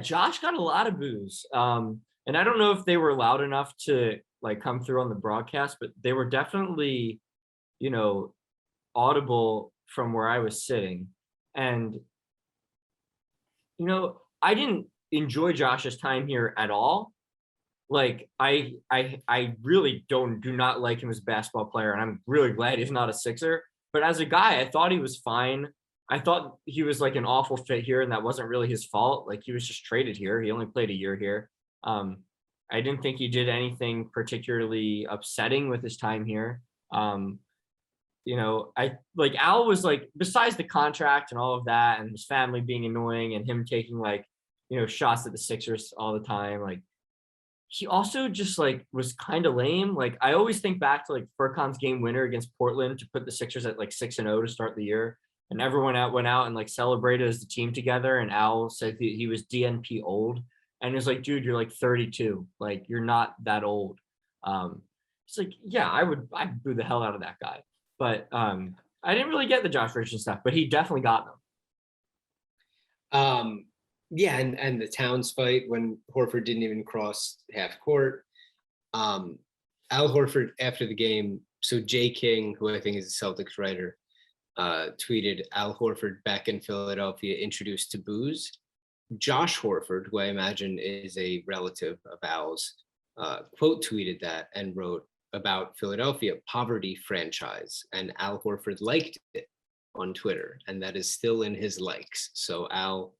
Josh got a lot of boos. And I don't know if they were loud enough to like come through on the broadcast, but they were definitely, audible from where I was sitting. And, I didn't enjoy Josh's time here at all. Like I really do not like him as a basketball player, and I'm really glad he's not a Sixer. But as a guy, I thought he was fine. I thought he was like an awful fit here, and that wasn't really his fault. Like he was just traded here. He only played a year here. I didn't think he did anything particularly upsetting with his time here. I like Al was like, besides the contract and all of that, and his family being annoying, and him taking like, shots at the Sixers all the time, like. He also just like was kind of lame. Like I always think back to like Furkan's game winner against Portland to put the Sixers at like 6-0 to start the year, and everyone went out and like celebrated as the team together. And Al said he was DNP old, And it's like, dude, you're like 32. Like, you're not that old. It's like, yeah, I'd boo the hell out of that guy. But I didn't really get the Josh Richardson stuff, but he definitely got them. Yeah, and the Towns fight when Horford didn't even cross half court. Al Horford after the game, so Jay King, who I think is a Celtics writer, tweeted Al Horford back in Philadelphia introduced to booze. Josh Horford, who I imagine is a relative of Al's, quote tweeted that and wrote about Philadelphia poverty franchise, and Al Horford liked it on Twitter, and that is still in his likes. So Al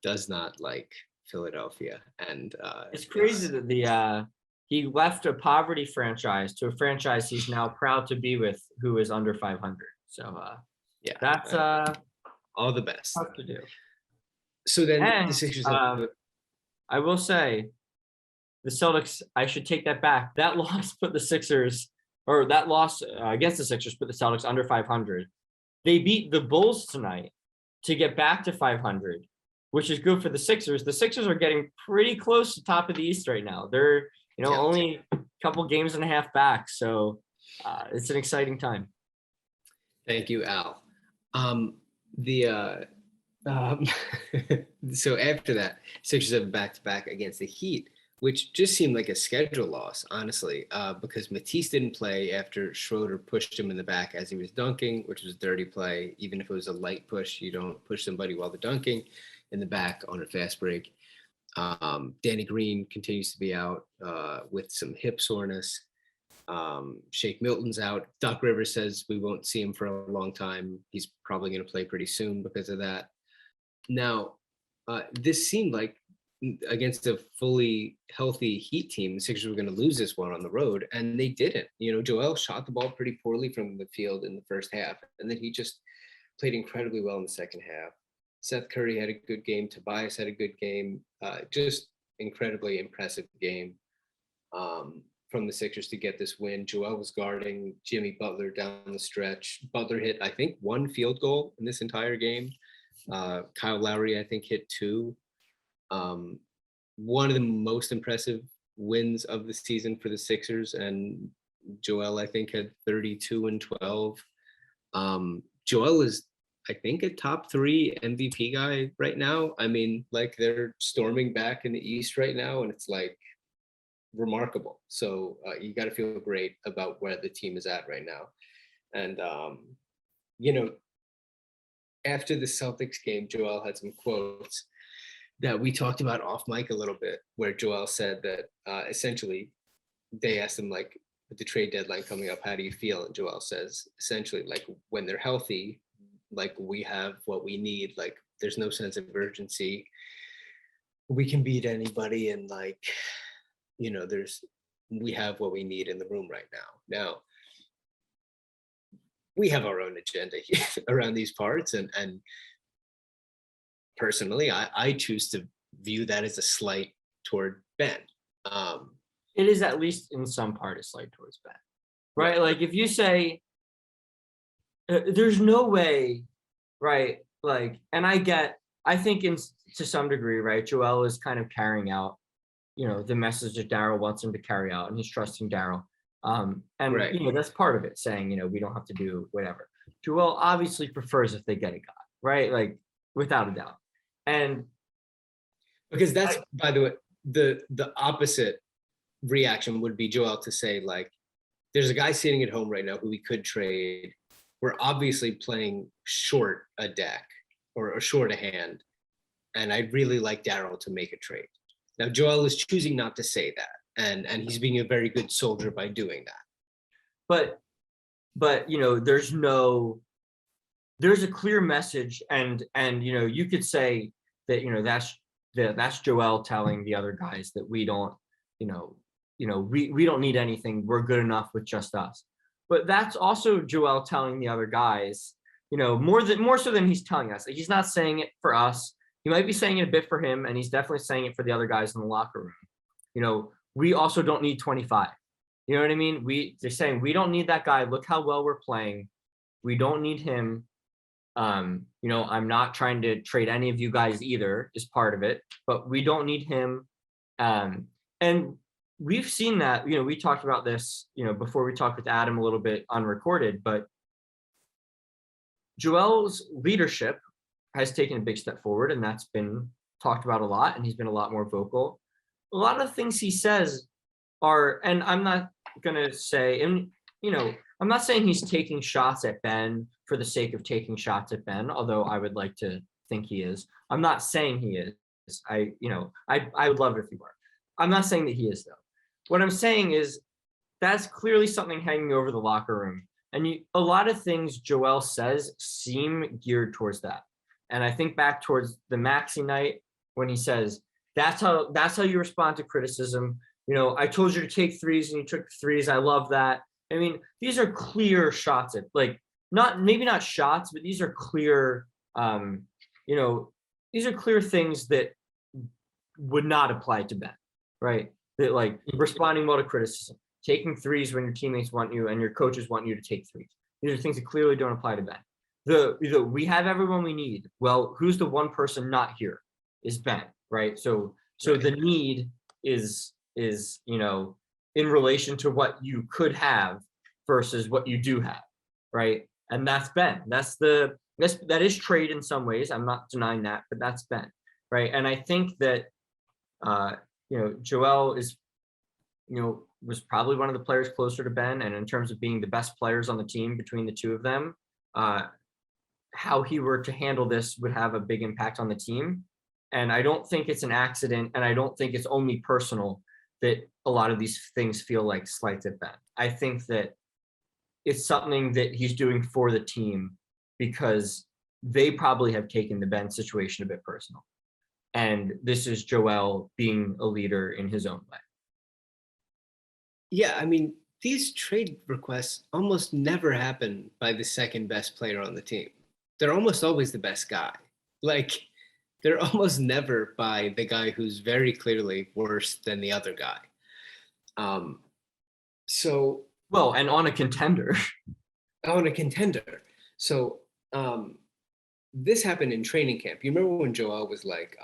does not like Philadelphia, and It's crazy that he left a poverty franchise to a franchise he's now proud to be with, who is under 500. So yeah, that's all the best tough to do. So then And the Sixers. I will say, the Celtics, I should take that back. That loss put the Sixers, or that loss against the Sixers put the Celtics under 500. They beat the Bulls tonight to get back to 500, which is good for the Sixers. The Sixers are getting pretty close to top of the East right now. They're, only a couple games and a half back. So it's an exciting time. Thank you, Al. So after that, Sixers have back-to-back against the Heat, which just seemed like a schedule loss, honestly, because Matisse didn't play after Schroeder pushed him in the back as he was dunking, which was a dirty play. Even if it was a light push, you don't push somebody while they're dunking in the back on a fast break. Danny Green continues to be out with some hip soreness. Shake Milton's out. Doc Rivers says we won't see him for a long time. He's probably going to play pretty soon because of that. Now, this seemed like against a fully healthy Heat team, the Sixers were going to lose this one on the road, and they didn't. Joel shot the ball pretty poorly from the field in the first half, and then he just played incredibly well in the second half. Seth Curry had a good game. Tobias had a good game. Just incredibly impressive game from the Sixers to get this win. Joel was guarding Jimmy Butler down the stretch. Butler hit, I think, 1 field goal in this entire game. Kyle Lowry, I think, hit 2. One of the most impressive wins of the season for the Sixers, and Joel, I think, had 32 and 12. Joel is, I think, a top 3 MVP guy right now. I mean, like, they're storming back in the East right now, and it's like remarkable. So you got to feel great about where the team is at right now. And after the Celtics game, Joel had some quotes that we talked about off mic a little bit, where Joel said that essentially they asked him, like, with the trade deadline coming up, how do you feel? And Joel says, essentially, like, when they're healthy, like, we have what we need. Like, there's no sense of urgency. We can beat anybody. And, like, we have what we need in the room right now. Now, we have our own agenda here around these parts. And personally, I choose to view that as a slight toward Ben. It is, at least in some part, a slight towards Ben, right? Like, if you say, there's no way, right? Like, and I think to some degree, right, Joel is kind of carrying out, the message that Daryl wants him to carry out, and he's trusting Daryl. And right. That's part of it, saying, we don't have to do whatever. Joel obviously prefers if they get a guy, right? Like, without a doubt. And because that's, by the way, the opposite reaction would be Joel to say, like, there's a guy sitting at home right now who we could trade. We're obviously playing short a deck or short a hand, and I'd really like Daryl to make a trade. Now, Joel is choosing not to say that, and he's being a very good soldier by doing that. But there's a clear message, and you could say that that's Joel telling the other guys that we don't we don't need anything, we're good enough with just us. But that's also Joel telling the other guys, more so than he's telling us. He's not saying it for us. He might be saying it a bit for him, and he's definitely saying it for the other guys in the locker room. We also don't need 25. You know what I mean? They're saying we don't need that guy. Look how well we're playing. We don't need him. I'm not trying to trade any of you guys either, is part of it, but we don't need him. And we've seen that, we talked about this, before we talked with Adam a little bit unrecorded, but Joel's leadership has taken a big step forward, and that's been talked about a lot, and he's been a lot more vocal. A lot of things he says are, and I'm not gonna say, and I'm not saying he's taking shots at Ben for the sake of taking shots at Ben, although I would like to think he is. I'm not saying he is. I would love it if he were. I'm not saying that he is, though. What I'm saying is that's clearly something hanging over the locker room. And a lot of things Joel says seem geared towards that. And I think back towards the Maxey night when he says, that's how you respond to criticism. I told you to take threes and you took threes. I love that. I mean, these are clear shots at, like, maybe not shots, but these are clear, these are clear things that would not apply to Ben, right? That, like, responding well to criticism, taking threes when your teammates want you and your coaches want you to take threes. These are things that clearly don't apply to Ben. We have everyone we need. Well, who's the one person not here? Is Ben, right? So the need is in relation to what you could have versus what you do have, right? And that's Ben. That is trade in some ways. I'm not denying that, but that's Ben, right? And I think that Joel is, was probably one of the players closer to Ben, and in terms of being the best players on the team between the two of them, how he were to handle this would have a big impact on the team. And I don't think it's an accident, and I don't think it's only personal that a lot of these things feel like slights at Ben. I think that it's something that he's doing for the team because they probably have taken the Ben situation a bit personal. And this is Joel being a leader in his own way. Yeah, I mean, these trade requests almost never happen by the second best player on the team. They're almost always the best guy. Like, they're almost never by the guy who's very clearly worse than the other guy. Well, and on a contender. On a contender. So this happened in training camp. You remember when Joel was like,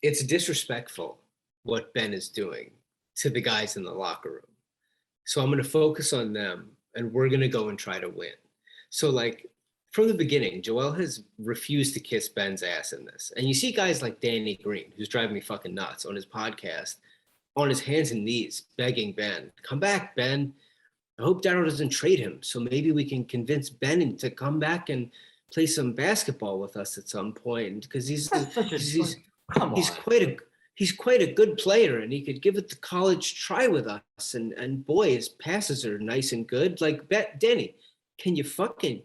it's disrespectful what Ben is doing to the guys in the locker room. So I'm going to focus on them, and we're going to go and try to win. So, like, from the beginning, Joel has refused to kiss Ben's ass in this. And you see guys like Danny Green, who's driving me fucking nuts, on his podcast, on his hands and knees, begging Ben, come back, Ben. I hope Darryl doesn't trade him. So maybe we can convince Ben to come back and play some basketball with us at some point. Because he's quite a good player, and he could give it the college try with us. And boy, his passes are nice and good. Like, Danny, can you fucking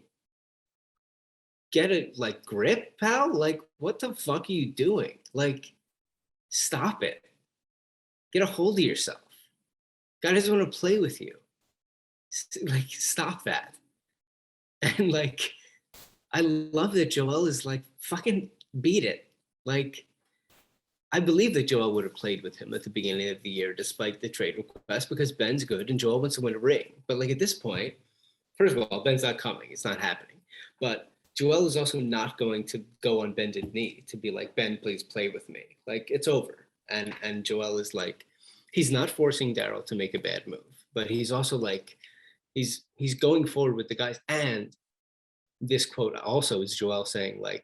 get a grip, pal? Like, what the fuck are you doing? Like, stop it. Get a hold of yourself. God doesn't want to play with you. Like, stop that. And like, I love that Joel is like, fucking beat it. Like, I believe that Joel would have played with him at the beginning of the year, despite the trade request, because Ben's good and Joel wants to win a ring. But like, at this point, first of all, Ben's not coming. It's not happening. But Joel is also not going to go on bended knee to be like, Ben, please play with me. Like, it's over. And Joel is like, he's not forcing Darryl to make a bad move, but he's also like, he's going forward with the guys. And this quote also is Joel saying, like,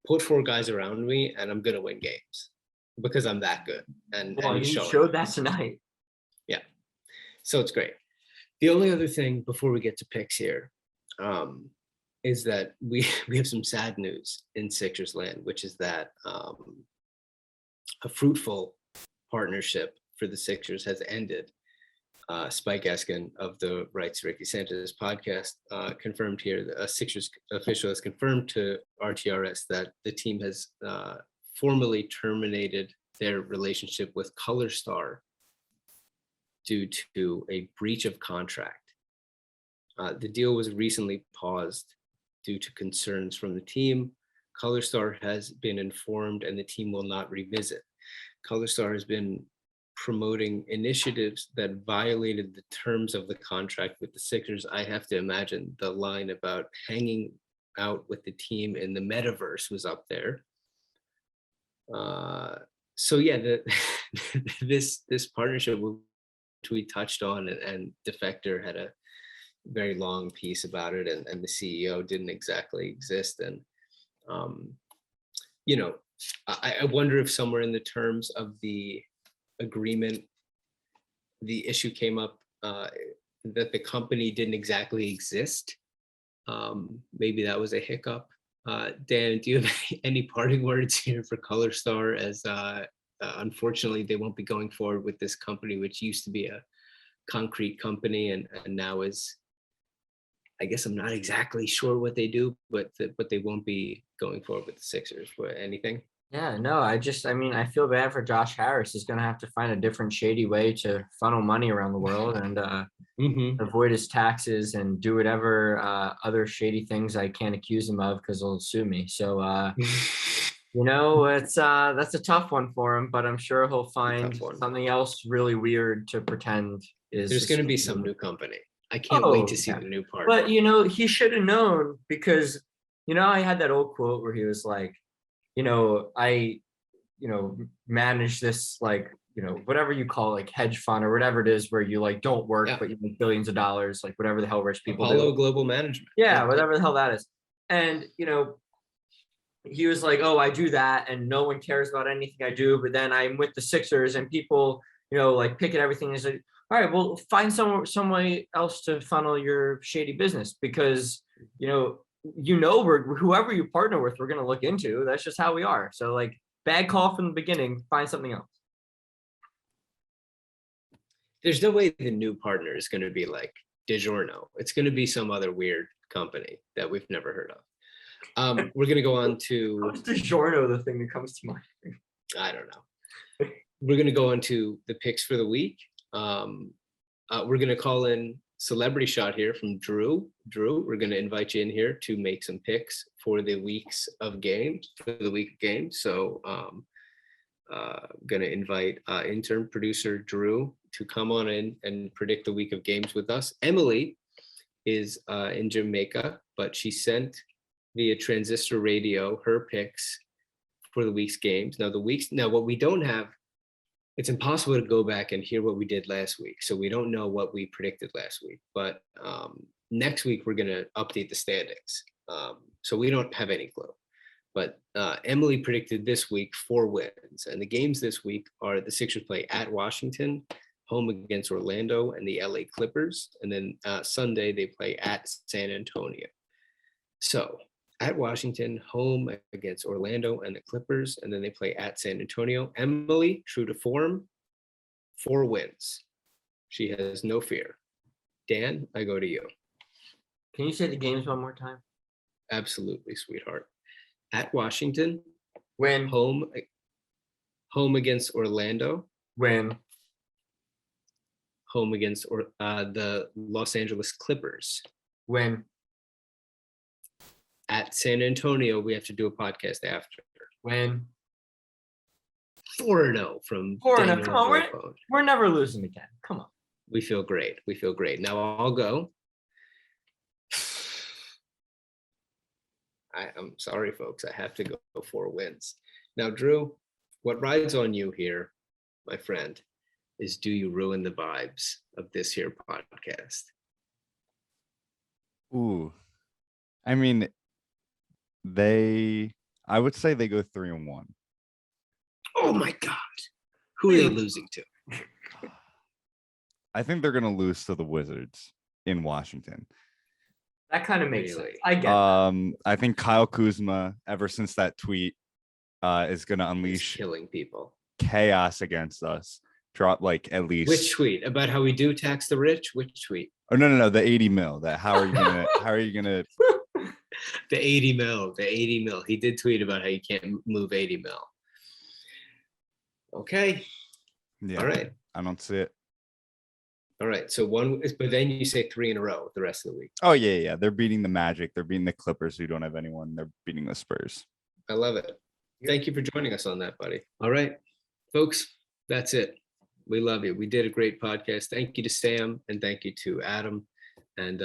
put 4 guys around me and I'm gonna win games because I'm that good. And he showed that tonight. Yeah, so it's great. The only other thing before we get to picks here is that we have some sad news in Sixers land, which is that a fruitful partnership for the Sixers has ended. Spike Eskin of the Rights Ricky Sanchez podcast confirmed here, a Sixers official has confirmed to RTRS that the team has formally terminated their relationship with Color Star due to a breach of contract. The deal was recently paused due to concerns from the team. Color Star has been informed and the team will not revisit. Color Star has been promoting initiatives that violated the terms of the contract with the Sixers. I have to imagine the line about hanging out with the team in the metaverse was up there. so yeah, this partnership which we touched on, and Defector had a very long piece about it, and the CEO didn't exactly exist. And you know, I wonder if somewhere in the terms of the agreement, the issue came up that the company didn't exactly exist. Maybe that was a hiccup. Dan, do you have any parting words here for Color Star, as unfortunately they won't be going forward with this company, which used to be a concrete company and now is, I guess I'm not exactly sure what they do, but they won't be going forward with the Sixers. What, anything? Yeah, no, I mean, I feel bad for Josh Harris. He's going to have to find a different shady way to funnel money around the world and avoid his taxes and do whatever other shady things I can't accuse him of because he'll sue me. So, you know, it's that's a tough one for him, but I'm sure he'll find something else really weird to pretend is. There's going to be some new company. I can't wait to see the new part. But, you know, he should have known because, you know, I had that old quote where he was like, you know, I, you know, manage this, like, you know, whatever you call it, like hedge fund or whatever it is, where you like don't work, but you make billions of dollars, like whatever the hell rich people Apollo do. Global Management. Yeah, whatever the hell that is. And, you know, he was like, oh, I do that and no one cares about anything I do. But then I'm with the Sixers and people, you know, like pick at everything. Is like, all right, well, find some way else to funnel your shady business because, you know, we're whoever you partner with, we're going to look into. That's just how we are. So like bad call from the beginning, find something else. There's no way the new partner is going to be like DiGiorno. It's going to be some other weird company that we've never heard of. We're going to go on to DiGiorno, the thing that comes to mind. I don't know. We're going to go on to the picks for the week. We're going to call in Celebrity Shot here from Drew. Drew, we're going to invite you in here to make some picks for the week of games. So going to invite intern producer Drew to come on in and predict the week of games with us. Emily is in Jamaica, but she sent via transistor radio her picks for the week's games. Now what we don't have, it's impossible to go back and hear what we did last week. So we don't know what we predicted last week, but next week we're going to update the standings. So we don't have any clue, but Emily predicted this week 4 wins, and the games this week are the Sixers play at Washington, home against Orlando and the LA Clippers. And then Sunday they play at San Antonio. So at Washington, home against Orlando and the Clippers, and then they play at San Antonio. Emily, true to form, 4 wins. She has no fear. Dan, I go to you. Can you say the games one more time? Absolutely, sweetheart. At Washington, win. Home against Orlando, win. Home against the Los Angeles Clippers, win. At San Antonio, we have to do a podcast after. Win. 4-0 from 4-0. Come on, we're never losing again. Come on. We feel great. Now I'll go. I'm sorry, folks. I have to go 4 wins. Now, Drew, what rides on you here, my friend, is do you ruin the vibes of this here podcast? Ooh. I mean, I would say they go 3-1. Oh my God. Who are they losing to? I think they're going to lose to the Wizards in Washington. That kind of makes sense. I get that. I think Kyle Kuzma, ever since that tweet, is going to unleash killing people, chaos against us. Drop like at least. Which tweet? About how we do tax the rich? Which tweet? Oh no, the 80 mil. That how are you gonna the 80 mil. He did tweet about how you can't move 80 mil. Okay. Yeah. All right. I don't see it. All right. So but then you say 3 in a row the rest of the week. Oh yeah. They're beating the Magic. They're beating the Clippers, who don't have anyone. They're beating the Spurs. I love it. Thank you for joining us on that, buddy. All right, folks, that's it. We love you. We did a great podcast. Thank you to Sam and thank you to Adam. And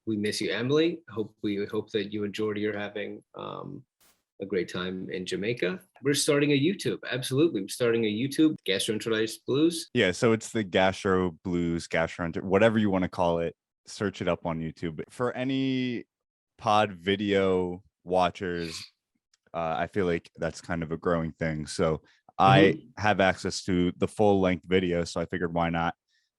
we miss you, Emily. We hope that you enjoyed your having a great time in Jamaica. We're starting a YouTube. Absolutely. We're starting a YouTube, Gastroenteritis Blues. Yeah, so it's the Gastro Blues, whatever you want to call it. Search it up on YouTube. For any pod video watchers, I feel like that's kind of a growing thing. So I have access to the full length video. So I figured why not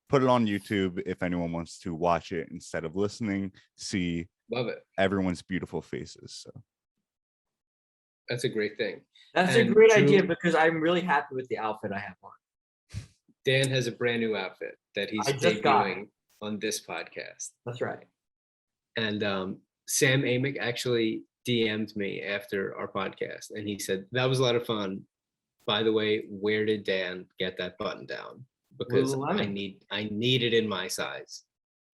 put it on YouTube if anyone wants to watch it instead of listening, see Love it. everyone's beautiful faces. So that's a great thing. That's a great idea because I'm really happy with the outfit I have on. Dan has a brand new outfit that he's debuting on this podcast. That's right. And Sam Amick actually DM'd me after our podcast, and he said, that was a lot of fun. By the way, where did Dan get that button down? Because I need it in my size.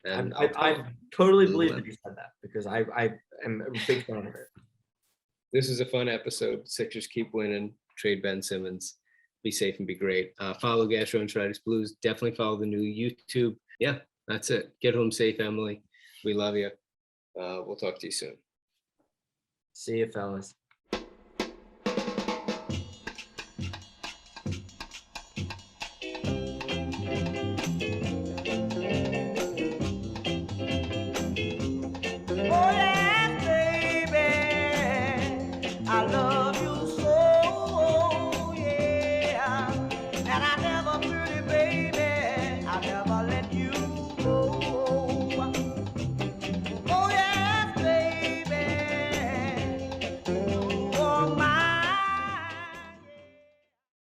And I totally believe that you said that because I am a big fan of it. This is a fun episode. Sixers keep winning. Trade Ben Simmons. Be safe and be great. Follow Gastroenteritis Blues. Definitely follow the new YouTube. Yeah, that's it. Get home safe, Emily. We love you. We'll talk to you soon. See you, fellas.